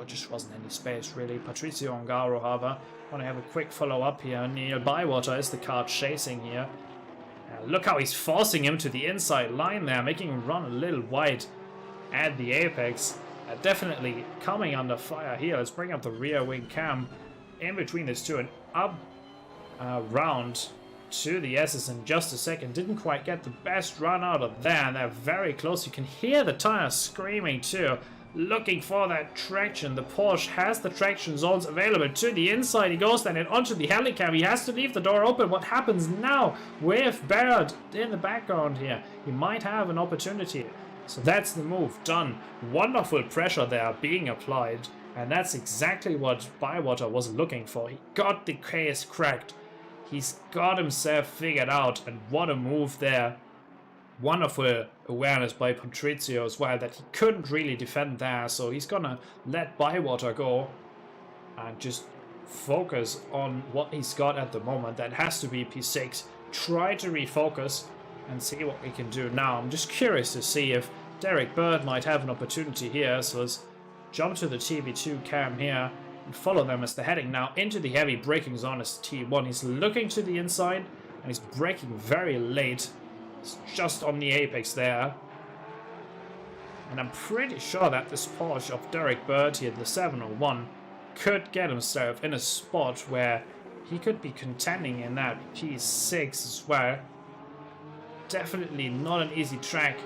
just wasn't any space really. Patrizio and Garo, however, want to have a quick follow-up here. Neil Bywater is the car chasing here. Look how he's forcing him to the inside line there, making him run a little wide at the apex. Definitely coming under fire here. Let's bring up the rear wing cam in between these two and up round to the S's in just a second. Didn't quite get the best run out of there, and they're very close. You can hear the tires screaming too, looking for that traction. The Porsche has the traction zones available. To the inside he goes then, and onto the helicam. He has to leave the door open. What happens now with Barrett in the background here? He might have an opportunity. So that's the move done. Wonderful pressure there being applied, and that's exactly what Bywater was looking for. He got the case cracked. He's got himself figured out, and what a move there. Wonderful awareness by Patrizio as well, that he couldn't really defend there, so he's gonna let Bywater go and just focus on what he's got at the moment. That has to be P6. Try to refocus and see what we can do now. I'm just curious to see if Derek Bird might have an opportunity here, so let's jump to the TB2 cam here and follow them as they're heading now into the heavy braking zone as T1. He's looking to the inside and he's braking very late. It's just on the apex there. And I'm pretty sure that this Porsche of Derek Bird here, the 701, could get himself in a spot where he could be contending in that P6 as well. Definitely not an easy track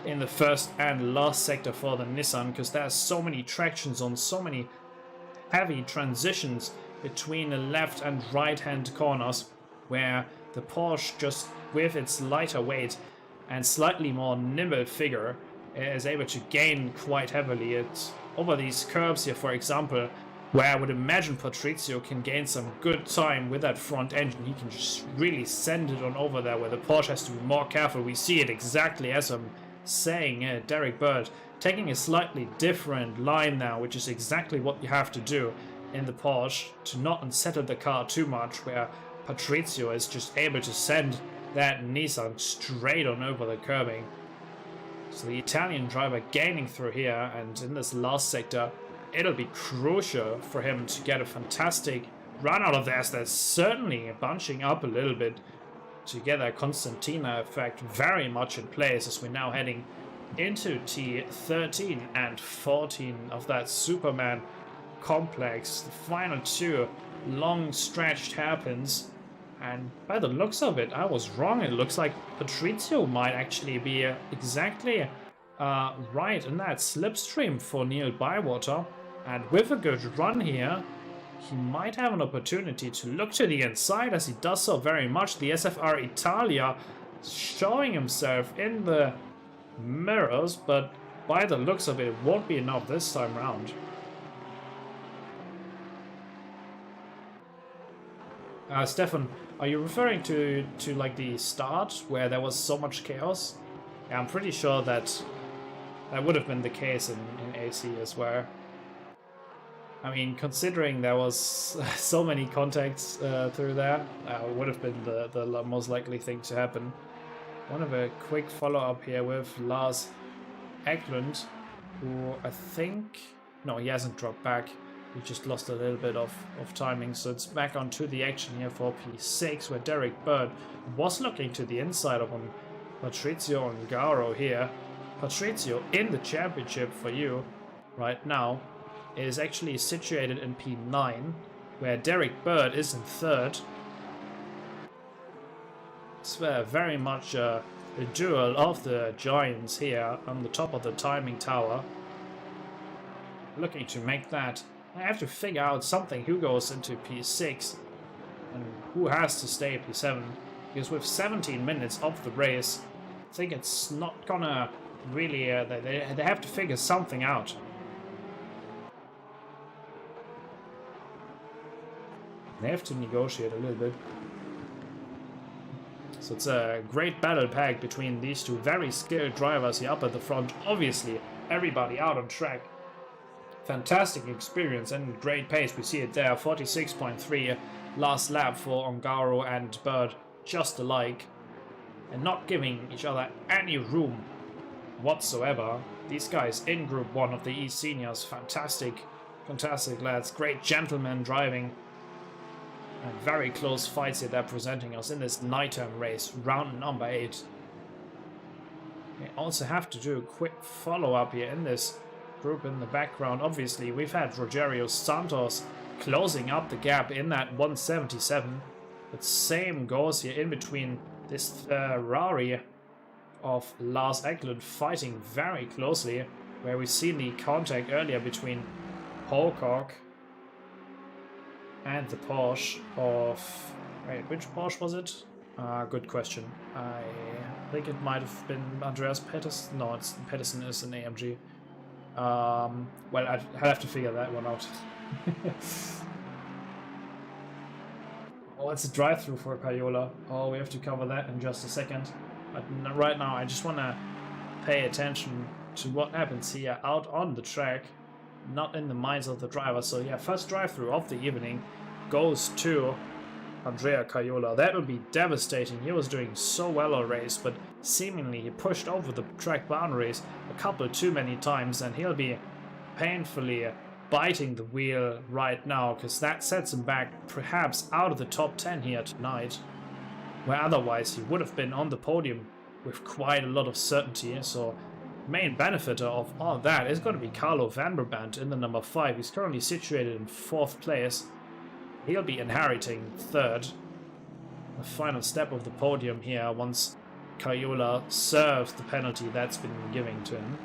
in the first and last sector for the Nissan, because there's so many traction zones, so many heavy transitions between the left and right hand corners, where the Porsche, just with its lighter weight and slightly more nimble figure, is able to gain quite heavily. It's over these curves here, for example, where I would imagine Patrizio can gain some good time with that front engine. He can just really send it on over there, where the Porsche has to be more careful. We see it exactly as I'm saying. Derek Bird taking a slightly different line now, which is exactly what you have to do in the Porsche to not unsettle the car too much, where Patrizio is just able to send that Nissan straight on over the curbing. So the Italian driver gaining through here, and in this last sector it'll be crucial for him to get a fantastic run out of this. That's certainly bunching up a little bit to get that Constantina effect very much in place, as we're now heading into T13 and 14 of that Superman complex. The final two long stretched hairpins, and by the looks of it, I was wrong. It looks like Patrizio might actually be exactly right in that slipstream for Neil Bywater, and with a good run here, he might have an opportunity to look to the inside, as he does so very much. The SFR Italia showing himself in the mirrors, but by the looks of it, it won't be enough this time round. Stefan, are you referring to like the start where there was so much chaos? Yeah, I'm pretty sure that would have been the case in AC as well. I mean, considering there was so many contacts through there, would have been the most likely thing to happen. One of a quick follow-up here with Lars Eklund, who I think... No, he hasn't dropped back. He just lost a little bit of timing, so it's back onto the action here for P6, where Derek Bird was looking to the inside of Patrizio and Garo here. Patrizio in the championship for you right now is actually situated in P9, where Derek Bird is in third. It's very much a duel of the giants here on the top of the timing tower. Looking to make that. I have to figure out something who goes into P6 and who has to stay at P7, because with 17 minutes of the race, I think it's not gonna really... they have to figure something out. They have to negotiate a little bit. So it's a great battle pack between these two very skilled drivers here up at the front. Obviously, everybody out on track. Fantastic experience and great pace. We see it there, 46.3 last lap for Ongaro and Bird, just alike. And not giving each other any room whatsoever. These guys in Group 1 of the eSeniors, fantastic lads, great gentlemen driving. And very close fights here they're presenting us in this nighttime race, round number 8. We also have to do a quick follow-up here in this group in the background. Obviously, we've had Rogerio Santos closing up the gap in that 177. But same goes here in between this Ferrari of Lars Eklund fighting very closely, where we've seen the contact earlier between Pocock and the Porsche of... Wait, which Porsche was it? Good question. I think it might have been Andreas Pettersson. No, Pettersson is an AMG. Well, I'd have to figure that one out. Oh, it's a drive-through for Cayola. Oh, we have to cover that in just a second. But right now, I just want to pay attention to what happens here out on the track, not in the minds of the driver. So yeah, first drive-through of the evening goes to Andrea Cayola. That would be devastating. He was doing so well all race, but seemingly he pushed over the track boundaries a couple too many times, and he'll be painfully biting the wheel right now, because that sets him back perhaps out of the top 10 here tonight, where otherwise he would have been on the podium with quite a lot of certainty. So main benefiter of all that is going to be Carlo Vanderband in the number 5. He's currently situated in 4th place. He'll be inheriting 3rd. The final step of the podium here once Cayola serves the penalty that's been given to him.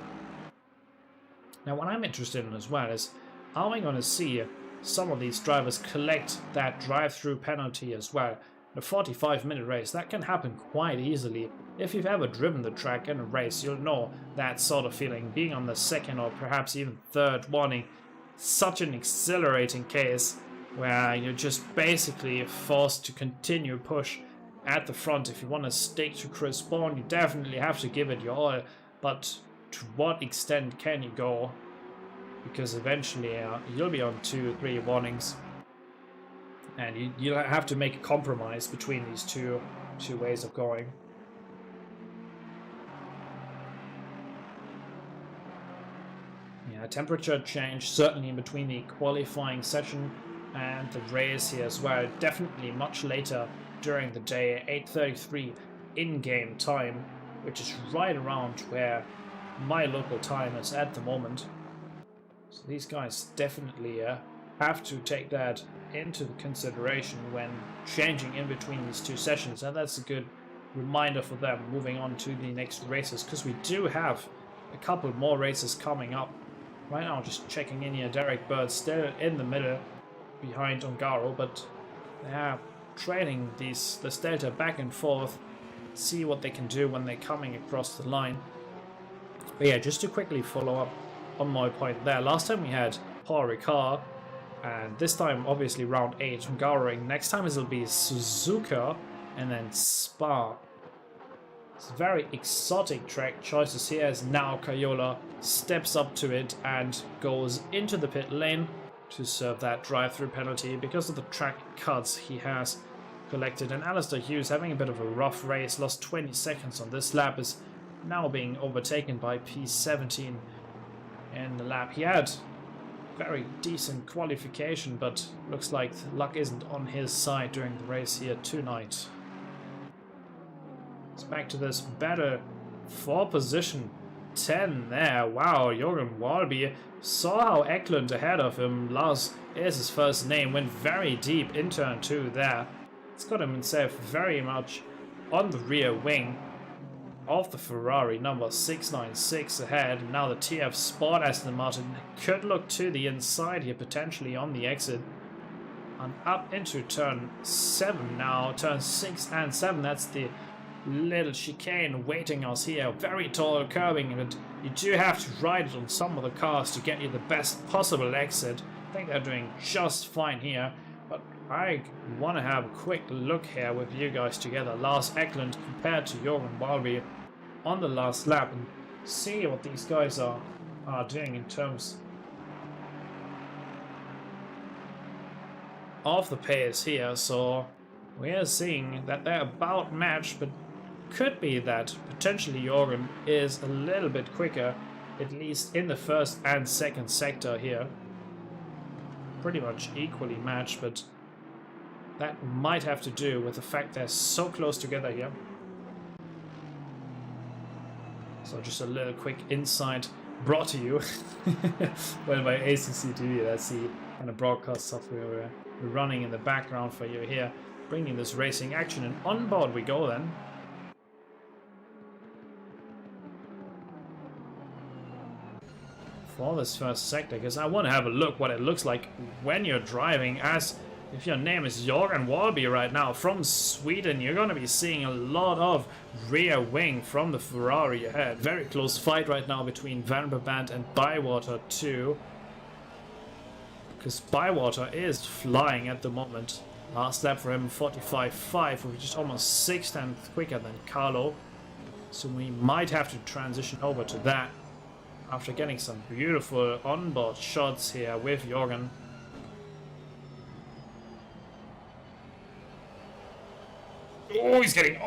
Now what I'm interested in as well is, are we going to see some of these drivers collect that drive-through penalty as well? In a 45-minute race, that can happen quite easily. If you've ever driven the track in a race, you'll know that sort of feeling. Being on the 2nd or perhaps even 3rd warning, such an exhilarating case where you're just basically forced to continue push at the front. If you want to stick to Chris Bourne, you definitely have to give it your all, but to what extent can you go? Because eventually you'll be on 2-3 warnings, and you'll have to make a compromise between these two ways of going. Yeah, temperature change certainly in between the qualifying session and the race here as well. Definitely much later during the day, 8:33 in-game time, which is right around where my local time is at the moment. So these guys definitely have to take that into consideration when changing in between these two sessions, and that's a good reminder for them moving on to the next races, because we do have a couple more races coming up. Right now, just checking in here, Derek Bird still in the middle behind Ongaro, but yeah, trading this delta back and forth, see what they can do when they're coming across the line. But yeah, just to quickly follow up on my point there, last time we had Paul Ricard, and this time obviously round 8 Hungaroring. Next time it'll be Suzuka and then Spa. It's very exotic track choices here, as now Cayola steps up to it and goes into the pit lane to serve that drive-through penalty because of the track cuts he has collected. And Alistair Hughes, having a bit of a rough race, lost 20 seconds on this lap, is now being overtaken by P17 in the lap. He had very decent qualification, but looks like luck isn't on his side during the race here tonight. It's back to this battle for position 10 there. Wow, Jorgen Walby saw how Eklund ahead of him, Lars is his first name, went very deep in turn 2 there. It's got himself very much on the rear wing of the Ferrari number 696 ahead. And now the TF Sport Aston Martin could look to the inside here, potentially on the exit. And up into turn 7 now, turn 6 and 7, that's the little chicane waiting us here. Very tall curbing, but you do have to ride it on some of the cars to get you the best possible exit. I think they're doing just fine here, but I want to have a quick look here with you guys together. Lars Eklund compared to Jorgen Walby on the last lap and see what these guys are doing in terms of the pace here. So we are seeing that they're about matched, but could be that potentially Jorgen is a little bit quicker, at least in the first and second sector here. Pretty much equally matched, but that might have to do with the fact they're so close together here. So just a little quick insight brought to you well by ACCTV. That's the kind of broadcast software we're running in the background for you here, bringing this racing action, and on board we go then. For this first sector, because I want to have a look what it looks like when you're driving. As if your name is Jorgen Walby right now from Sweden, you're going to be seeing a lot of rear wing from the Ferrari ahead. Very close fight right now between Van Brabant and Bywater too, because Bywater is flying at the moment. Last lap for him 45.5, which is almost 6/10 quicker than Carlo, so we might have to transition over to that after getting some beautiful onboard shots here with Jorgen. Oh, he's getting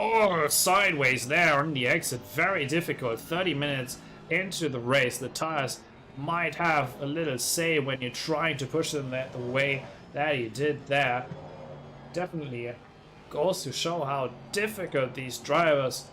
sideways there on the exit. Very difficult. 30 minutes into the race. The tires might have a little say when you're trying to push them the way that he did there. Definitely goes to show how difficult these drivers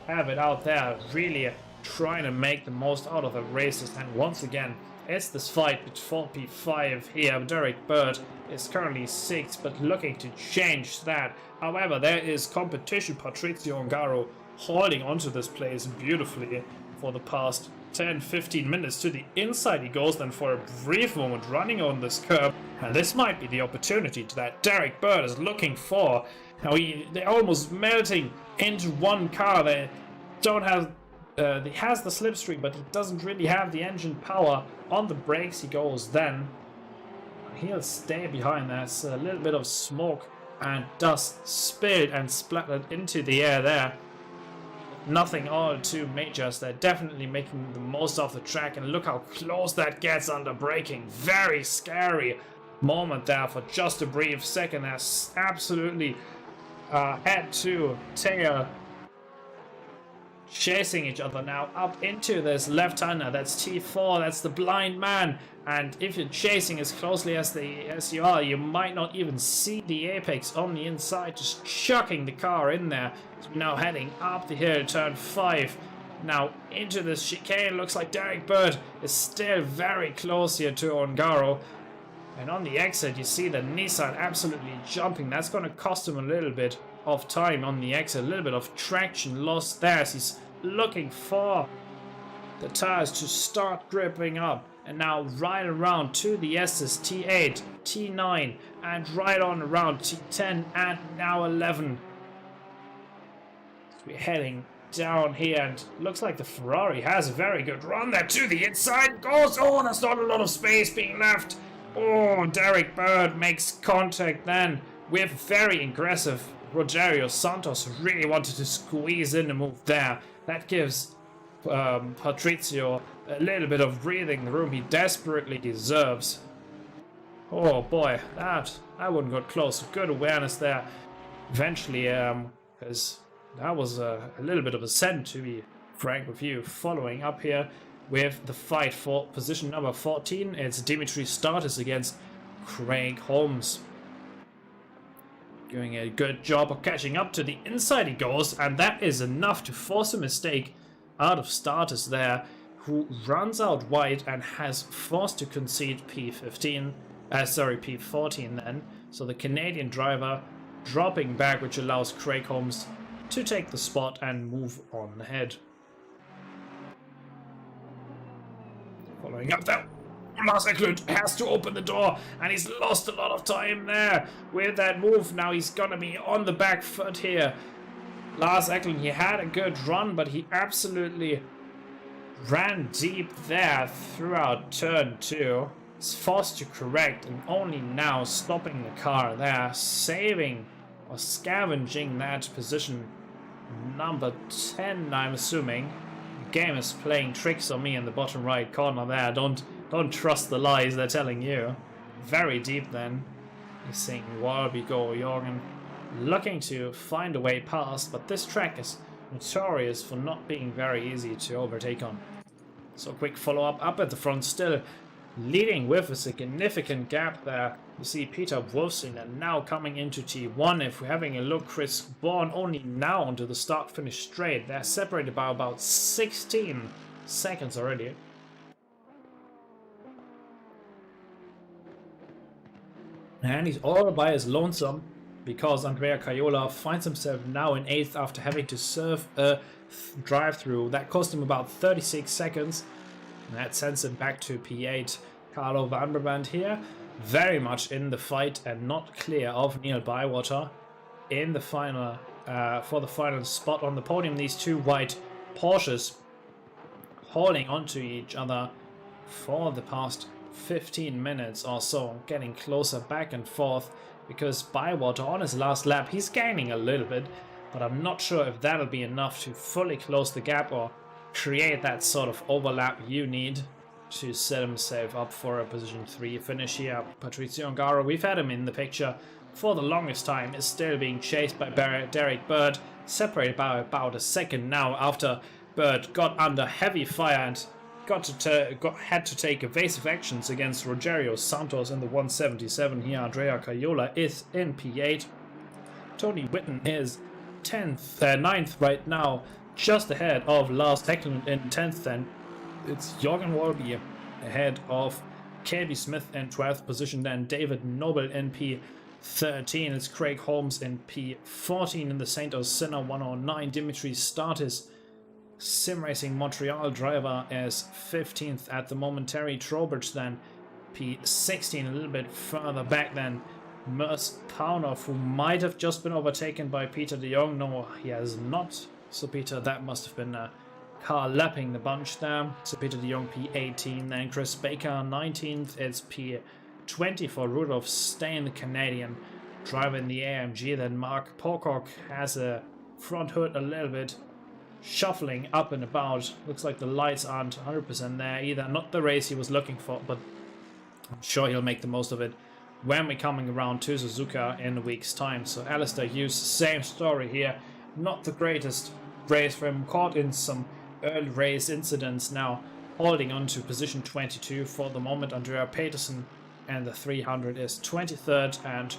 have it out there. Really trying to make the most out of the races, and once again it's this fight between P5 here. Derek Bird is currently 6th, but looking to change that. However, there is competition. Patrizio Ongaro holding onto this place beautifully for the past 10-15 minutes. To the inside he goes then for a brief moment, running on this curb, and this might be the opportunity that Derek Bird is looking for. Now they're almost melting into one car. They don't have he has the slipstream, but he doesn't really have the engine power. On the brakes he goes then. He'll stay behind. There's a little bit of smoke and dust spilled and splattered into the air there. Nothing all too major. They're definitely making the most of the track, and look how close that gets under braking. Very scary moment there for just a brief second. That's absolutely head to tail chasing each other now up into this left-hander. That's T4, that's the blind man, and if you're chasing as closely as you are, you might not even see the apex on the inside, just chucking the car in there. So we're now heading up the hill, turn 5, now into this chicane. Looks like Derek Bird is still very close here to Ongaro, and on the exit you see the Nissan absolutely jumping. That's going to cost him a little bit of time on the exit, a little bit of traction lost there as he's looking for the tires to start gripping up. And now right around to the S's, T8, T9, and right on around T10 and now 11. So we're heading down here, and looks like the Ferrari has a very good run there. To the inside goes. Oh, there's not a lot of space being left. Oh, Derek Bird makes contact then with very aggressive Rogerio Santos. Really wanted to squeeze in the move there. That gives Patrizio a little bit of breathing room he desperately deserves. Oh boy, that wouldn't got close. Good awareness there. Eventually, because that was a little bit of a send, to be frank with you. Following up here with the fight for position number 14, it's Dimitri Statis against Craig Holmes. Doing a good job of catching up. To the inside he goes, and that is enough to force a mistake out of Status there, who runs out wide and has forced to concede P14 then. So the Canadian driver dropping back, which allows Craig Holmes to take the spot and move on ahead. Following up there, Lars Eklund has to open the door, and he's lost a lot of time there with that move. Now he's gonna be on the back foot here. Lars Eklund, he had a good run, but he absolutely ran deep there throughout turn 2. is forced to correct and only now stopping the car there, saving or scavenging that position number 10, I'm assuming. The game is playing tricks on me in the bottom right corner there. Don't trust the lies they're telling you. Very deep then. He's saying, "Where we go, Jorgen?" Looking to find a way past, but this track is notorious for not being very easy to overtake on. So quick follow-up up at the front, still leading with a significant gap there. You see Peter Wolfsinger now coming into T1. If we're having a look, Chris Bourne only now onto the start-finish straight. They're separated by about 16 seconds already. And he's all by his lonesome, because Andrea Caiola finds himself now in 8th after having to serve a drive-through. That cost him about 36 seconds. And that sends him back to P8. Carlo Vanderband here, very much in the fight and not clear of Neil Bywater in the final, for the final spot on the podium. These two white Porsches holding onto each other for the past 15 minutes or so, getting closer back and forth, because Bywater on his last lap, he's gaining a little bit, but I'm not sure if that'll be enough to fully close the gap or create that sort of overlap you need to set himself up for a position 3 finish here. Patrizio Ongaro, we've had him in the picture for the longest time, is still being chased by Derek Bird, separated by about a second now after Bird got under heavy fire and had to take evasive actions against Rogerio Santos in the 177 here. Andrea Caiola is in P8. Tony Whitten is 9th right now, just ahead of Lars Eklund in 10th. Then it's Jorgen Walby ahead of KB Smith in 12th position, then David Noble in P13. It's Craig Holmes in P14 in the Saint Osyna 109. Dimitri Statis, Sim Racing Montreal driver, is 15th at the moment. Terry Trowbridge then P16, a little bit further back than Mers Paunov, who might have just been overtaken by Peter de Jong. No, he has not. So Peter, that must have been a car lapping the bunch there. So Peter de Jong P18, then Chris Baker 19th. It's P20 for Rudolf Stein, the Canadian driver in the AMG. Then Mark Pocock has a front hood a little bit shuffling up and about. Looks like the lights aren't 100% there either. Not the race he was looking for, but I'm sure he'll make the most of it when we're coming around to Suzuka in a week's time. So Alistair Hughes, same story here. Not the greatest race for him, caught in some early race incidents, now holding on to position 22 for the moment. Andrea Peterson and the 300 is 23rd, and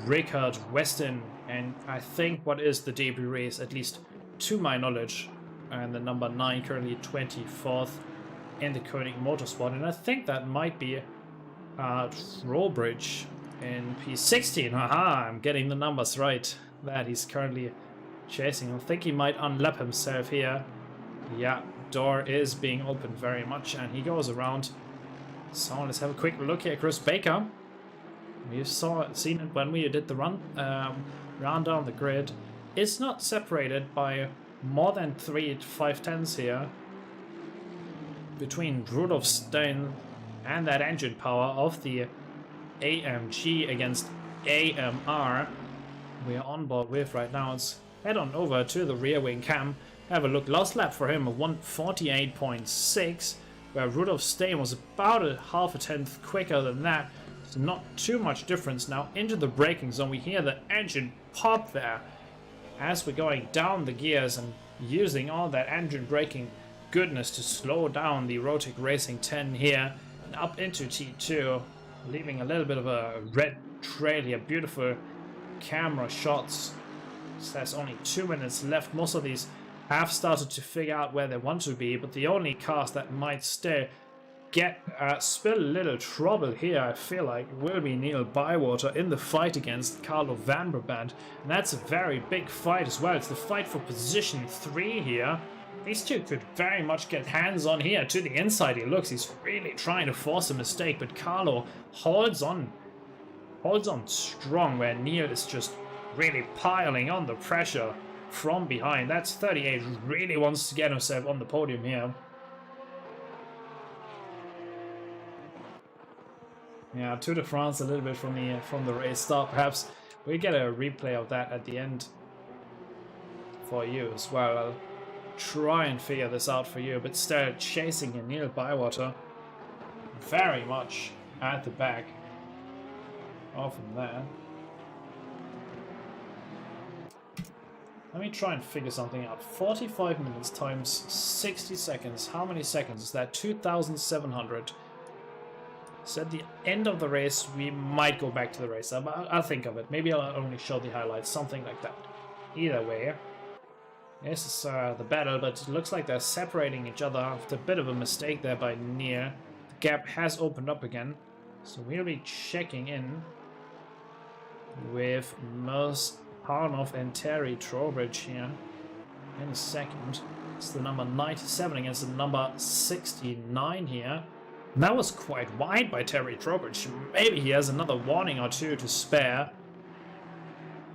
Richard Weston, and I think what is the debut race, at least to my knowledge, and the number 9 currently 24th in the Koenig Motorsport, and I think that might be Trowbridge in P16. Haha, I'm getting the numbers right. That he's currently chasing. I think he might unlap himself here. Yeah, door is being opened very much, and he goes around. So let's have a quick look here. Chris Baker, we've seen it when we did the run down the grid. It's not separated by more than 3 5/10ths here between Rudolf Stein and that engine power of the AMG against AMR we're on board with right now. Let's head on over to the rear wing cam, have a look. Last lap for him, a 1:48.6, where Rudolf Stein was about a half a tenth quicker than that. So not too much difference. Now into the braking zone, we hear the engine pop there as we're going down the gears and using all that engine braking goodness to slow down the Rotic Racing 10 here and up into T2, leaving a little bit of a red trail here. Beautiful camera shots. So there's only 2 minutes left. Most of these have started to figure out where they want to be, but the only cars that might still spill a little trouble here, I feel like, will be Neil Bywater in the fight against Carlo Vanderband, and that's a very big fight as well. It's the fight for position 3 here. These two could very much get hands on here. To the inside he looks, he's really trying to force a mistake, but Carlo holds on strong, where Neil is just really piling on the pressure from behind. That's 38, really wants to get himself on the podium here. Yeah, Tour de France a little bit from the race start. Perhaps we get a replay of that at the end for you as well. I'll try and figure this out for you, but still chasing Neil Bywater very much at the back of him there. Let me try and figure something out. 45 minutes times 60 seconds. How many seconds is that? 2,700. So at the end of the race, we might go back to the race. I'll think of it. Maybe I'll only show the highlights, something like that. Either way, this is the battle, but it looks like they're separating each other after a bit of a mistake there by Near. The gap has opened up again, so we'll be checking in with Mers Parnov and Terry Trowbridge here in a second. It's the number 97 against the number 69 here. And that was quite wide by Terry Trowbridge. Maybe he has another warning or two to spare.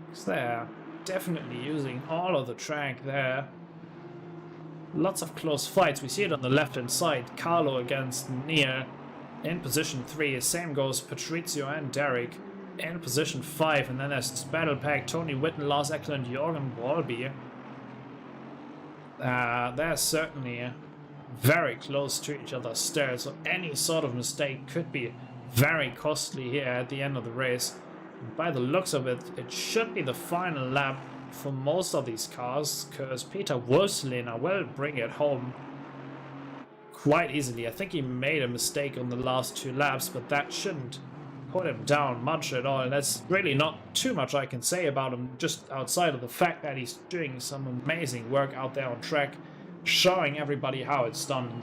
Because they're definitely using all of the track there. Lots of close fights. We see it on the left-hand side. Carlo against Near in position 3. Same goes Patrizio and Derek in position 5. And then there's this battle pack. Tony Whitten, Lars Eklund, Jorgen Walby. They're certainly very close to each other still, so any sort of mistake could be very costly here at the end of the race. And by the looks of it, it should be the final lap for most of these cars, because Peter Wolfslehner will bring it home quite easily. I think he made a mistake on the last 2 laps, but that shouldn't put him down much at all. That's really not too much I can say about him, just outside of the fact that he's doing some amazing work out there on track, showing everybody how it's done,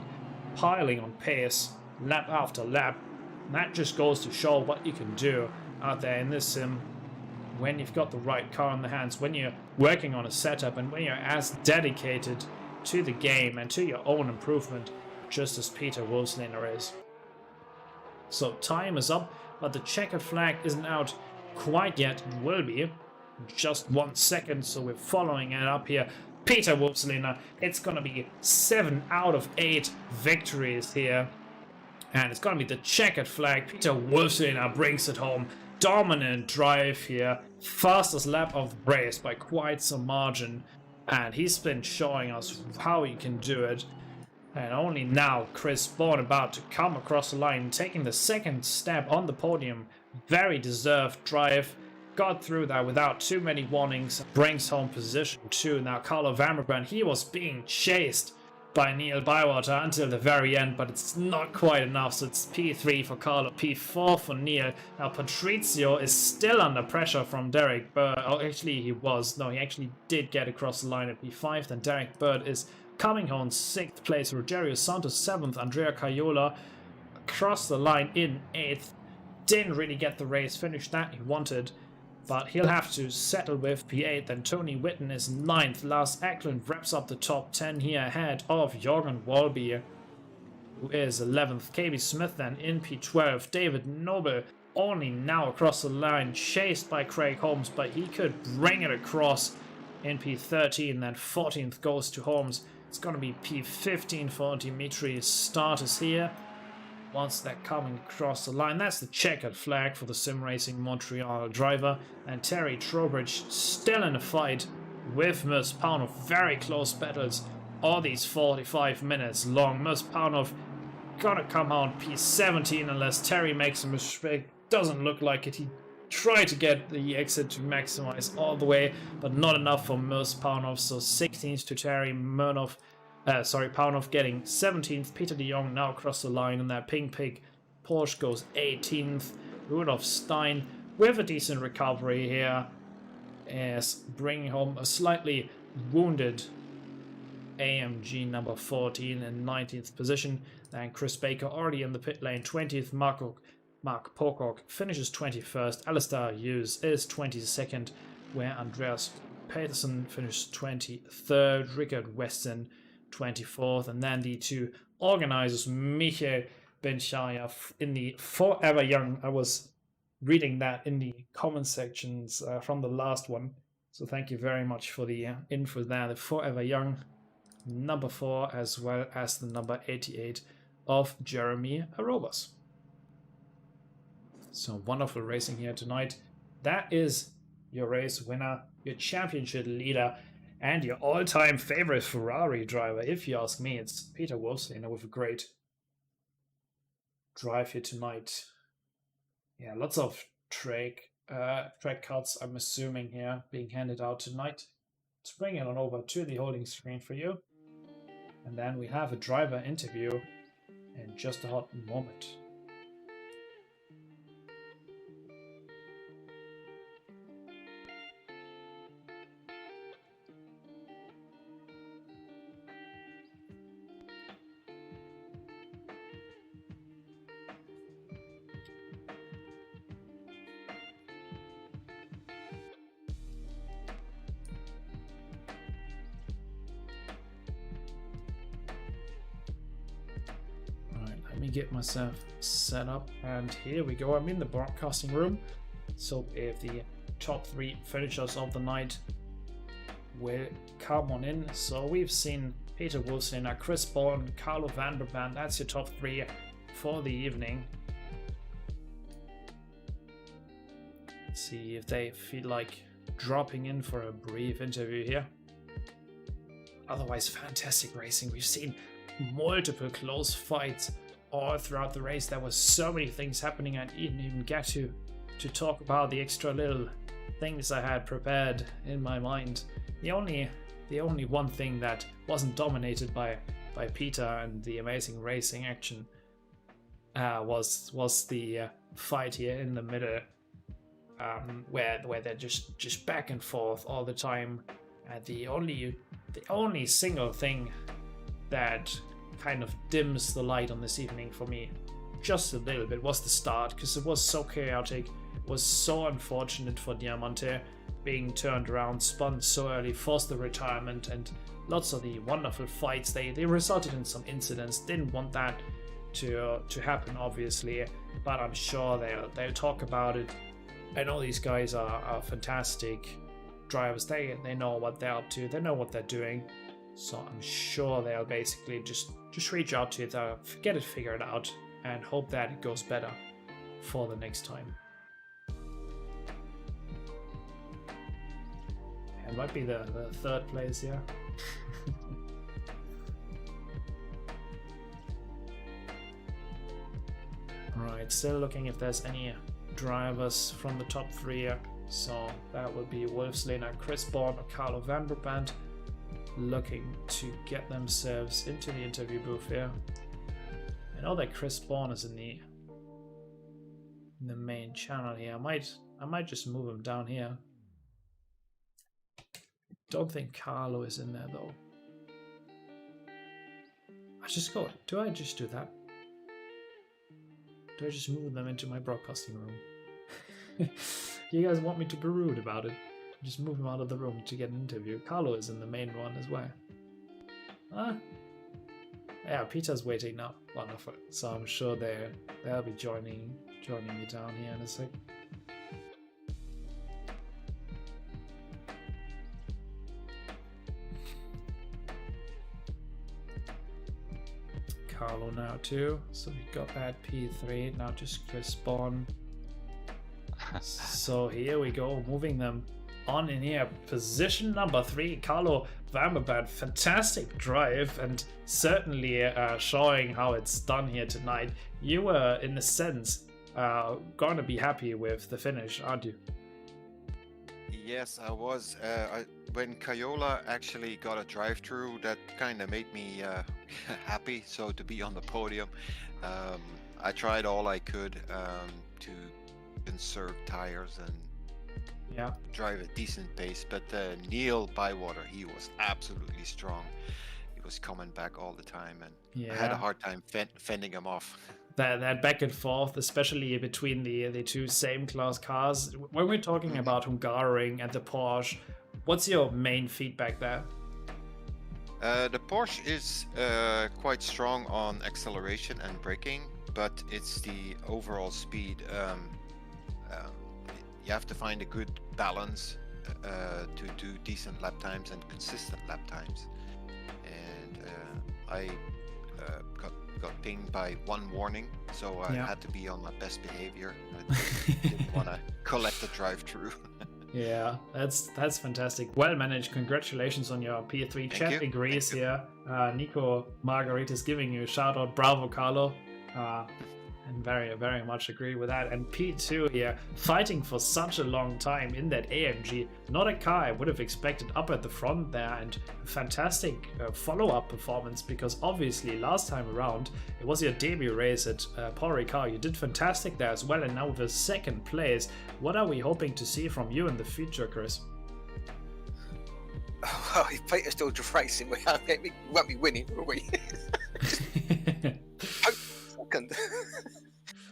piling on pace, lap after lap. And that just goes to show what you can do out there in this sim when you've got the right car in the hands, when you're working on a setup, and when you're as dedicated to the game and to your own improvement, just as Peter Wolfslehner is. So time is up, but the checkered flag isn't out quite yet. It will be just 1 second, so we're following it up here. Peter Wolfslehner, it's going to be 7 out of 8 victories here. And it's going to be the checkered flag. Peter Wolfslehner brings it home. Dominant drive here. Fastest lap of the race by quite some margin. And he's been showing us how he can do it. And only now Chris Bourne about to come across the line, taking the second step on the podium. Very deserved drive. Got through that without too many warnings, brings home position 2. Now Carlo Vanderbrand, he was being chased by Neil Bywater until the very end, but it's not quite enough, so it's P3 for Carlo, P4 for Neil. Now Patrizio is still under pressure from Derek Bird. Oh, actually he was. No, he actually did get across the line at P5. Then Derek Bird is coming home 6th place, Rogerio Santos 7th, Andrea Caiola across the line in 8th. Didn't really get the race finish that he wanted, but he'll have to settle with P8. Then Tony Whitten is 9th. Lars Eklund wraps up the top 10 here ahead of Jorgen Walby, who is 11th. KB Smith then in P12. David Noble only now across the line, chased by Craig Holmes, but he could bring it across in P13. Then 14th goes to Holmes. It's going to be P15 for Dimitri Starters here. Once they're coming across the line, that's the checkered flag for the Sim Racing Montreal driver. And Terry Trowbridge still in a fight with Mers Parnov. Very close battles, all these 45 minutes long. Mers Parnov gonna come out P17 unless Terry makes a mistake. Doesn't look like it. He tried to get the exit to maximize all the way, but not enough for Mers Parnov. So 16th to Terry Parnov getting 17th. Peter de Jong now across the line, and that Pink Pig Porsche goes 18th. Rudolf Stein with a decent recovery here is bringing home a slightly wounded AMG number 14 in 19th position. Then Chris Baker already in the pit lane 20th. Mark Pocock finishes 21st. Alistair Hughes is 22nd, where Andreas Peterson finished 23rd. Rickard Weston 24th, and then the 2 organizers, Michael Benchaya in the Forever Young. I was reading that in the comment sections from the last one, so thank you very much for the info there. The Forever Young number 4, as well as the number 88 of Jeremy Arobas. So wonderful racing here tonight. That is your race winner, your championship leader, and your all-time favorite Ferrari driver. If you ask me, it's Peter Wolfsleiner with a great drive here tonight. Yeah, lots of track cuts, I'm assuming, here being handed out tonight. Let's bring it on over to the holding screen for you. And then we have a driver interview in just a hot moment. Let me get myself set up, and here we go. I'm in the broadcasting room. So if the top 3 finishers of the night will come on in. So we've seen Peter Wolfsleiner, Chris Bourne, Carlo Vanderband. That's your top 3 for the evening. Let's see if they feel like dropping in for a brief interview here. Otherwise, fantastic racing. We've seen multiple close fights all throughout the race. There was so many things happening. I didn't even get to talk about the extra little things I had prepared in my mind. The only one thing that wasn't dominated by Peter and the amazing racing action was the fight here in the middle, where they're just back and forth all the time. And the only single thing that kind of dims the light on this evening for me just a little bit was the start, because it was so chaotic. It was so unfortunate for Diamante being turned around, spun so early, forced the retirement, and lots of the wonderful fights. They resulted in some incidents. Didn't want that to happen, obviously, but I'm sure they'll talk about it. I know these guys are fantastic drivers. They know what they're up to. They know what they're doing. So I'm sure they'll basically just reach out to it, get it figured out, and hope that it goes better for the next time. It might be the third place here. Right, still looking if there's any drivers from the top 3 here. So that would be Wolfsleiner, Chris Bourne, or Carlo Vanderband, looking to get themselves into the interview booth here. I know that Chris Bourne is in the main channel here. I might just move him down here. Don't think Carlo is in there though. Do I just do that? Do I just move them into my broadcasting room? You guys want me to be rude about it? Just move him out of the room to get an interview. Carlo is in the main one as well. Yeah, Peter's waiting now. Wonderful. So I'm sure they'll be joining me down here in a sec. Carlo now too. So we got that P3. Now just Chris Bourne. So here we go, moving them on in here. Position number 3, Carlo Vanderband. Fantastic drive, and certainly showing how it's done here tonight. You were, in a sense, going to be happy with the finish, aren't you? Yes, I was. When Cayola actually got a drive-through, that kind of made me happy. So to be on the podium, I tried all I could to conserve tires and drive a decent pace. But Neil Bywater, he was absolutely strong. He was coming back all the time, and I had a hard time fending him off. That back and forth, especially between the two same class cars. When we're talking about Hungaroring and the Porsche, what's your main feedback there? The Porsche is quite strong on acceleration and braking, but it's the overall speed. You have to find a good balance to do decent lap times and consistent lap times. And I got got pinged by one warning, so I Yeah. had to be on my best behavior. I didn't want to collect the drive-through. Yeah, that's fantastic. Well managed. Congratulations on your P3. Thank Chat you. agrees Thank you. here. Nico Margaret is giving you a shout out. Bravo, Carlo. And very, very much agree with that. And P2 here, fighting for such a long time in that AMG. Not a car I would have expected up at the front there, and fantastic follow-up performance, because obviously last time around it was your debut race at Paul Ricard. You did fantastic there as well, and now with a second place. What are we hoping to see from you in the future, Chris? Well, if Peter's still racing, we won't be winning, will we? Second.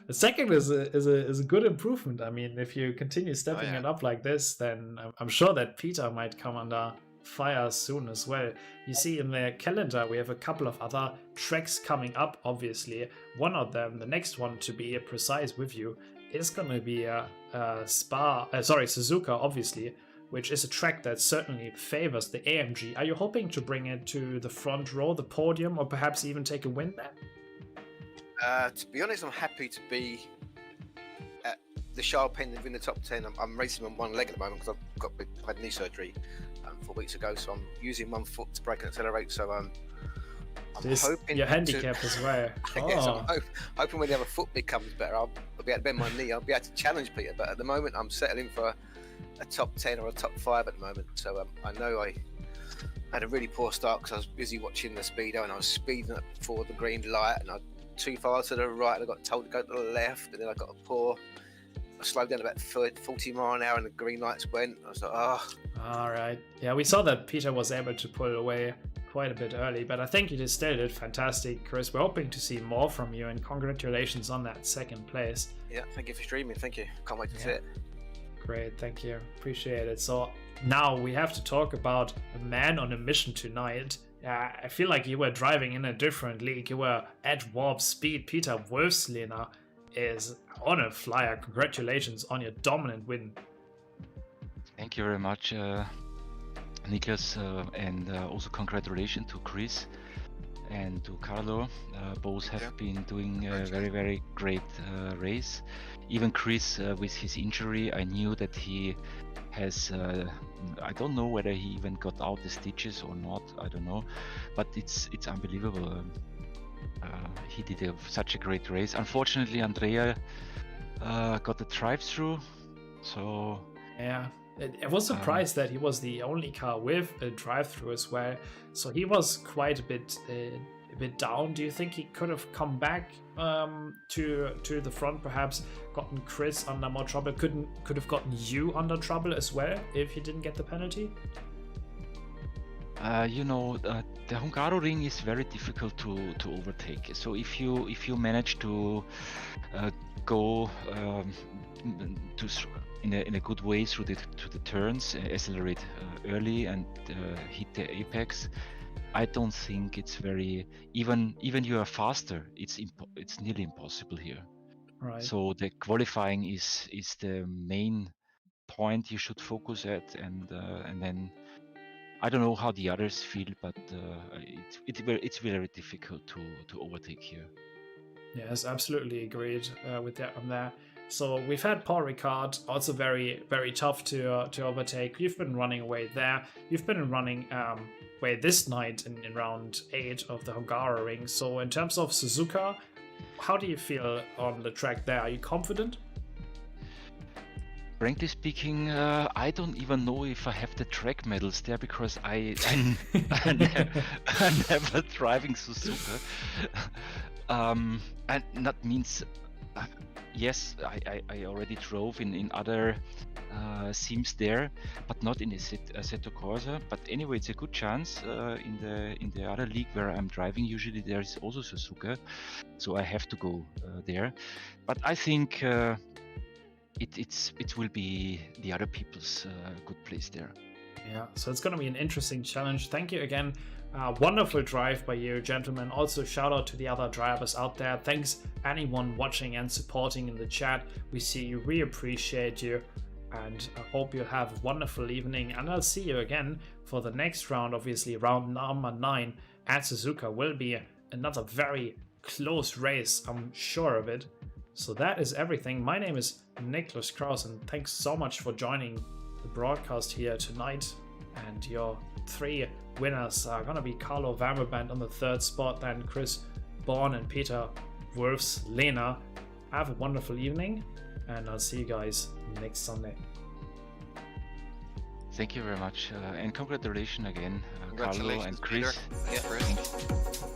The second is a good improvement. I mean, if you continue stepping yeah. it up like this, then I'm sure that Peter might come under fire soon as well. You see in the calendar we have a couple of other tracks coming up, obviously. One of them, the next one to be precise with you, is going to be Suzuka, obviously, which is a track that certainly favors the AMG. Are you hoping to bring it to the front row, the podium, or perhaps even take a win there? To be honest, I'm happy to be at the sharp end within the top 10. I'm racing on one leg at the moment because I've had knee surgery 4 weeks ago, so I'm using one foot to brake and accelerate. So I'm hoping your handicap as well. Yes, I'm hoping when the other foot becomes better, I'll be able to bend my knee. I'll be able to challenge Peter. But at the moment, I'm settling for a top 10 or a top 5 at the moment. So I know I had a really poor start because I was busy watching the speedo and I was speeding up before the green light, and I too far to the right, and I got told to go to the left, and then I slowed down about 40 mile an hour, and the green lights went. I was like, oh. All right. Yeah, we saw that Peter was able to pull away quite a bit early, but I think you just still did fantastic, Chris. We're hoping to see more from you, and congratulations on that second place. Yeah, thank you for streaming. Thank you. Can't wait to see it. Great, thank you. Appreciate it. So now we have to talk about a man on a mission tonight. I feel like you were driving in a different league. You were at warp speed. Peter Wolfslehner is on a flyer. Congratulations on your dominant win. Thank you very much, Niklas, and also congratulations to Chris and to Carlo. Both have been doing a very, very great race. Even Chris, with his injury, I knew that he has, I don't know whether he even got out the stitches or not, I don't know, but it's unbelievable. He did such a great race. Unfortunately, Andrea got the drive-through, so... Yeah, I was surprised that he was the only car with a drive-through as well, so he was quite a bit down. Do you think he could have come back to the front, perhaps gotten Chris under more trouble, could have gotten you under trouble as well if he didn't get the penalty? The Hungaroring is very difficult to overtake. So if you manage to go in a good way through the turns, accelerate early and hit the apex, I don't think it's very even you are faster. It's nearly impossible here. Right. So the qualifying is the main point you should focus at, and then I don't know how the others feel, but it's very difficult to overtake here. Yes, absolutely agreed with that on that. So we've had Paul Ricard, also very, very tough to overtake. You've been running away there. You've been running away this night in round 8 of the Hungaroring. So in terms of Suzuka, how do you feel on the track there? Are you confident? Frankly speaking, I don't even know if I have the track medals there, because I'm never driving Suzuka. And that means, yes, I already drove in other sims there, but not in Assetto Corsa. But anyway, it's a good chance. In the other league where I'm driving, usually there is also Suzuka, so I have to go there. But I think it will be the other people's good place there. Yeah, so it's going to be an interesting challenge. Thank you again. Wonderful drive by you, gentlemen. Also, shout out to the other drivers out there. Thanks anyone watching and supporting in the chat. We see you, we appreciate you, and I hope you have a wonderful evening. And I'll see you again for the next round. Obviously, round number 9 at Suzuka will be another very close race, I'm sure of it. So that is everything. My name is Niklas Kraus, and thanks so much for joining the broadcast here tonight. And your 3 winners are gonna be Carlo Vanderband on the 3rd spot, then Chris Bourne and Peter Wolfs Lena. Have a wonderful evening, and I'll see you guys next Sunday. Thank you very much, and congratulations again, Carlo Congratulations, and Chris. Peter. Yeah. Chris.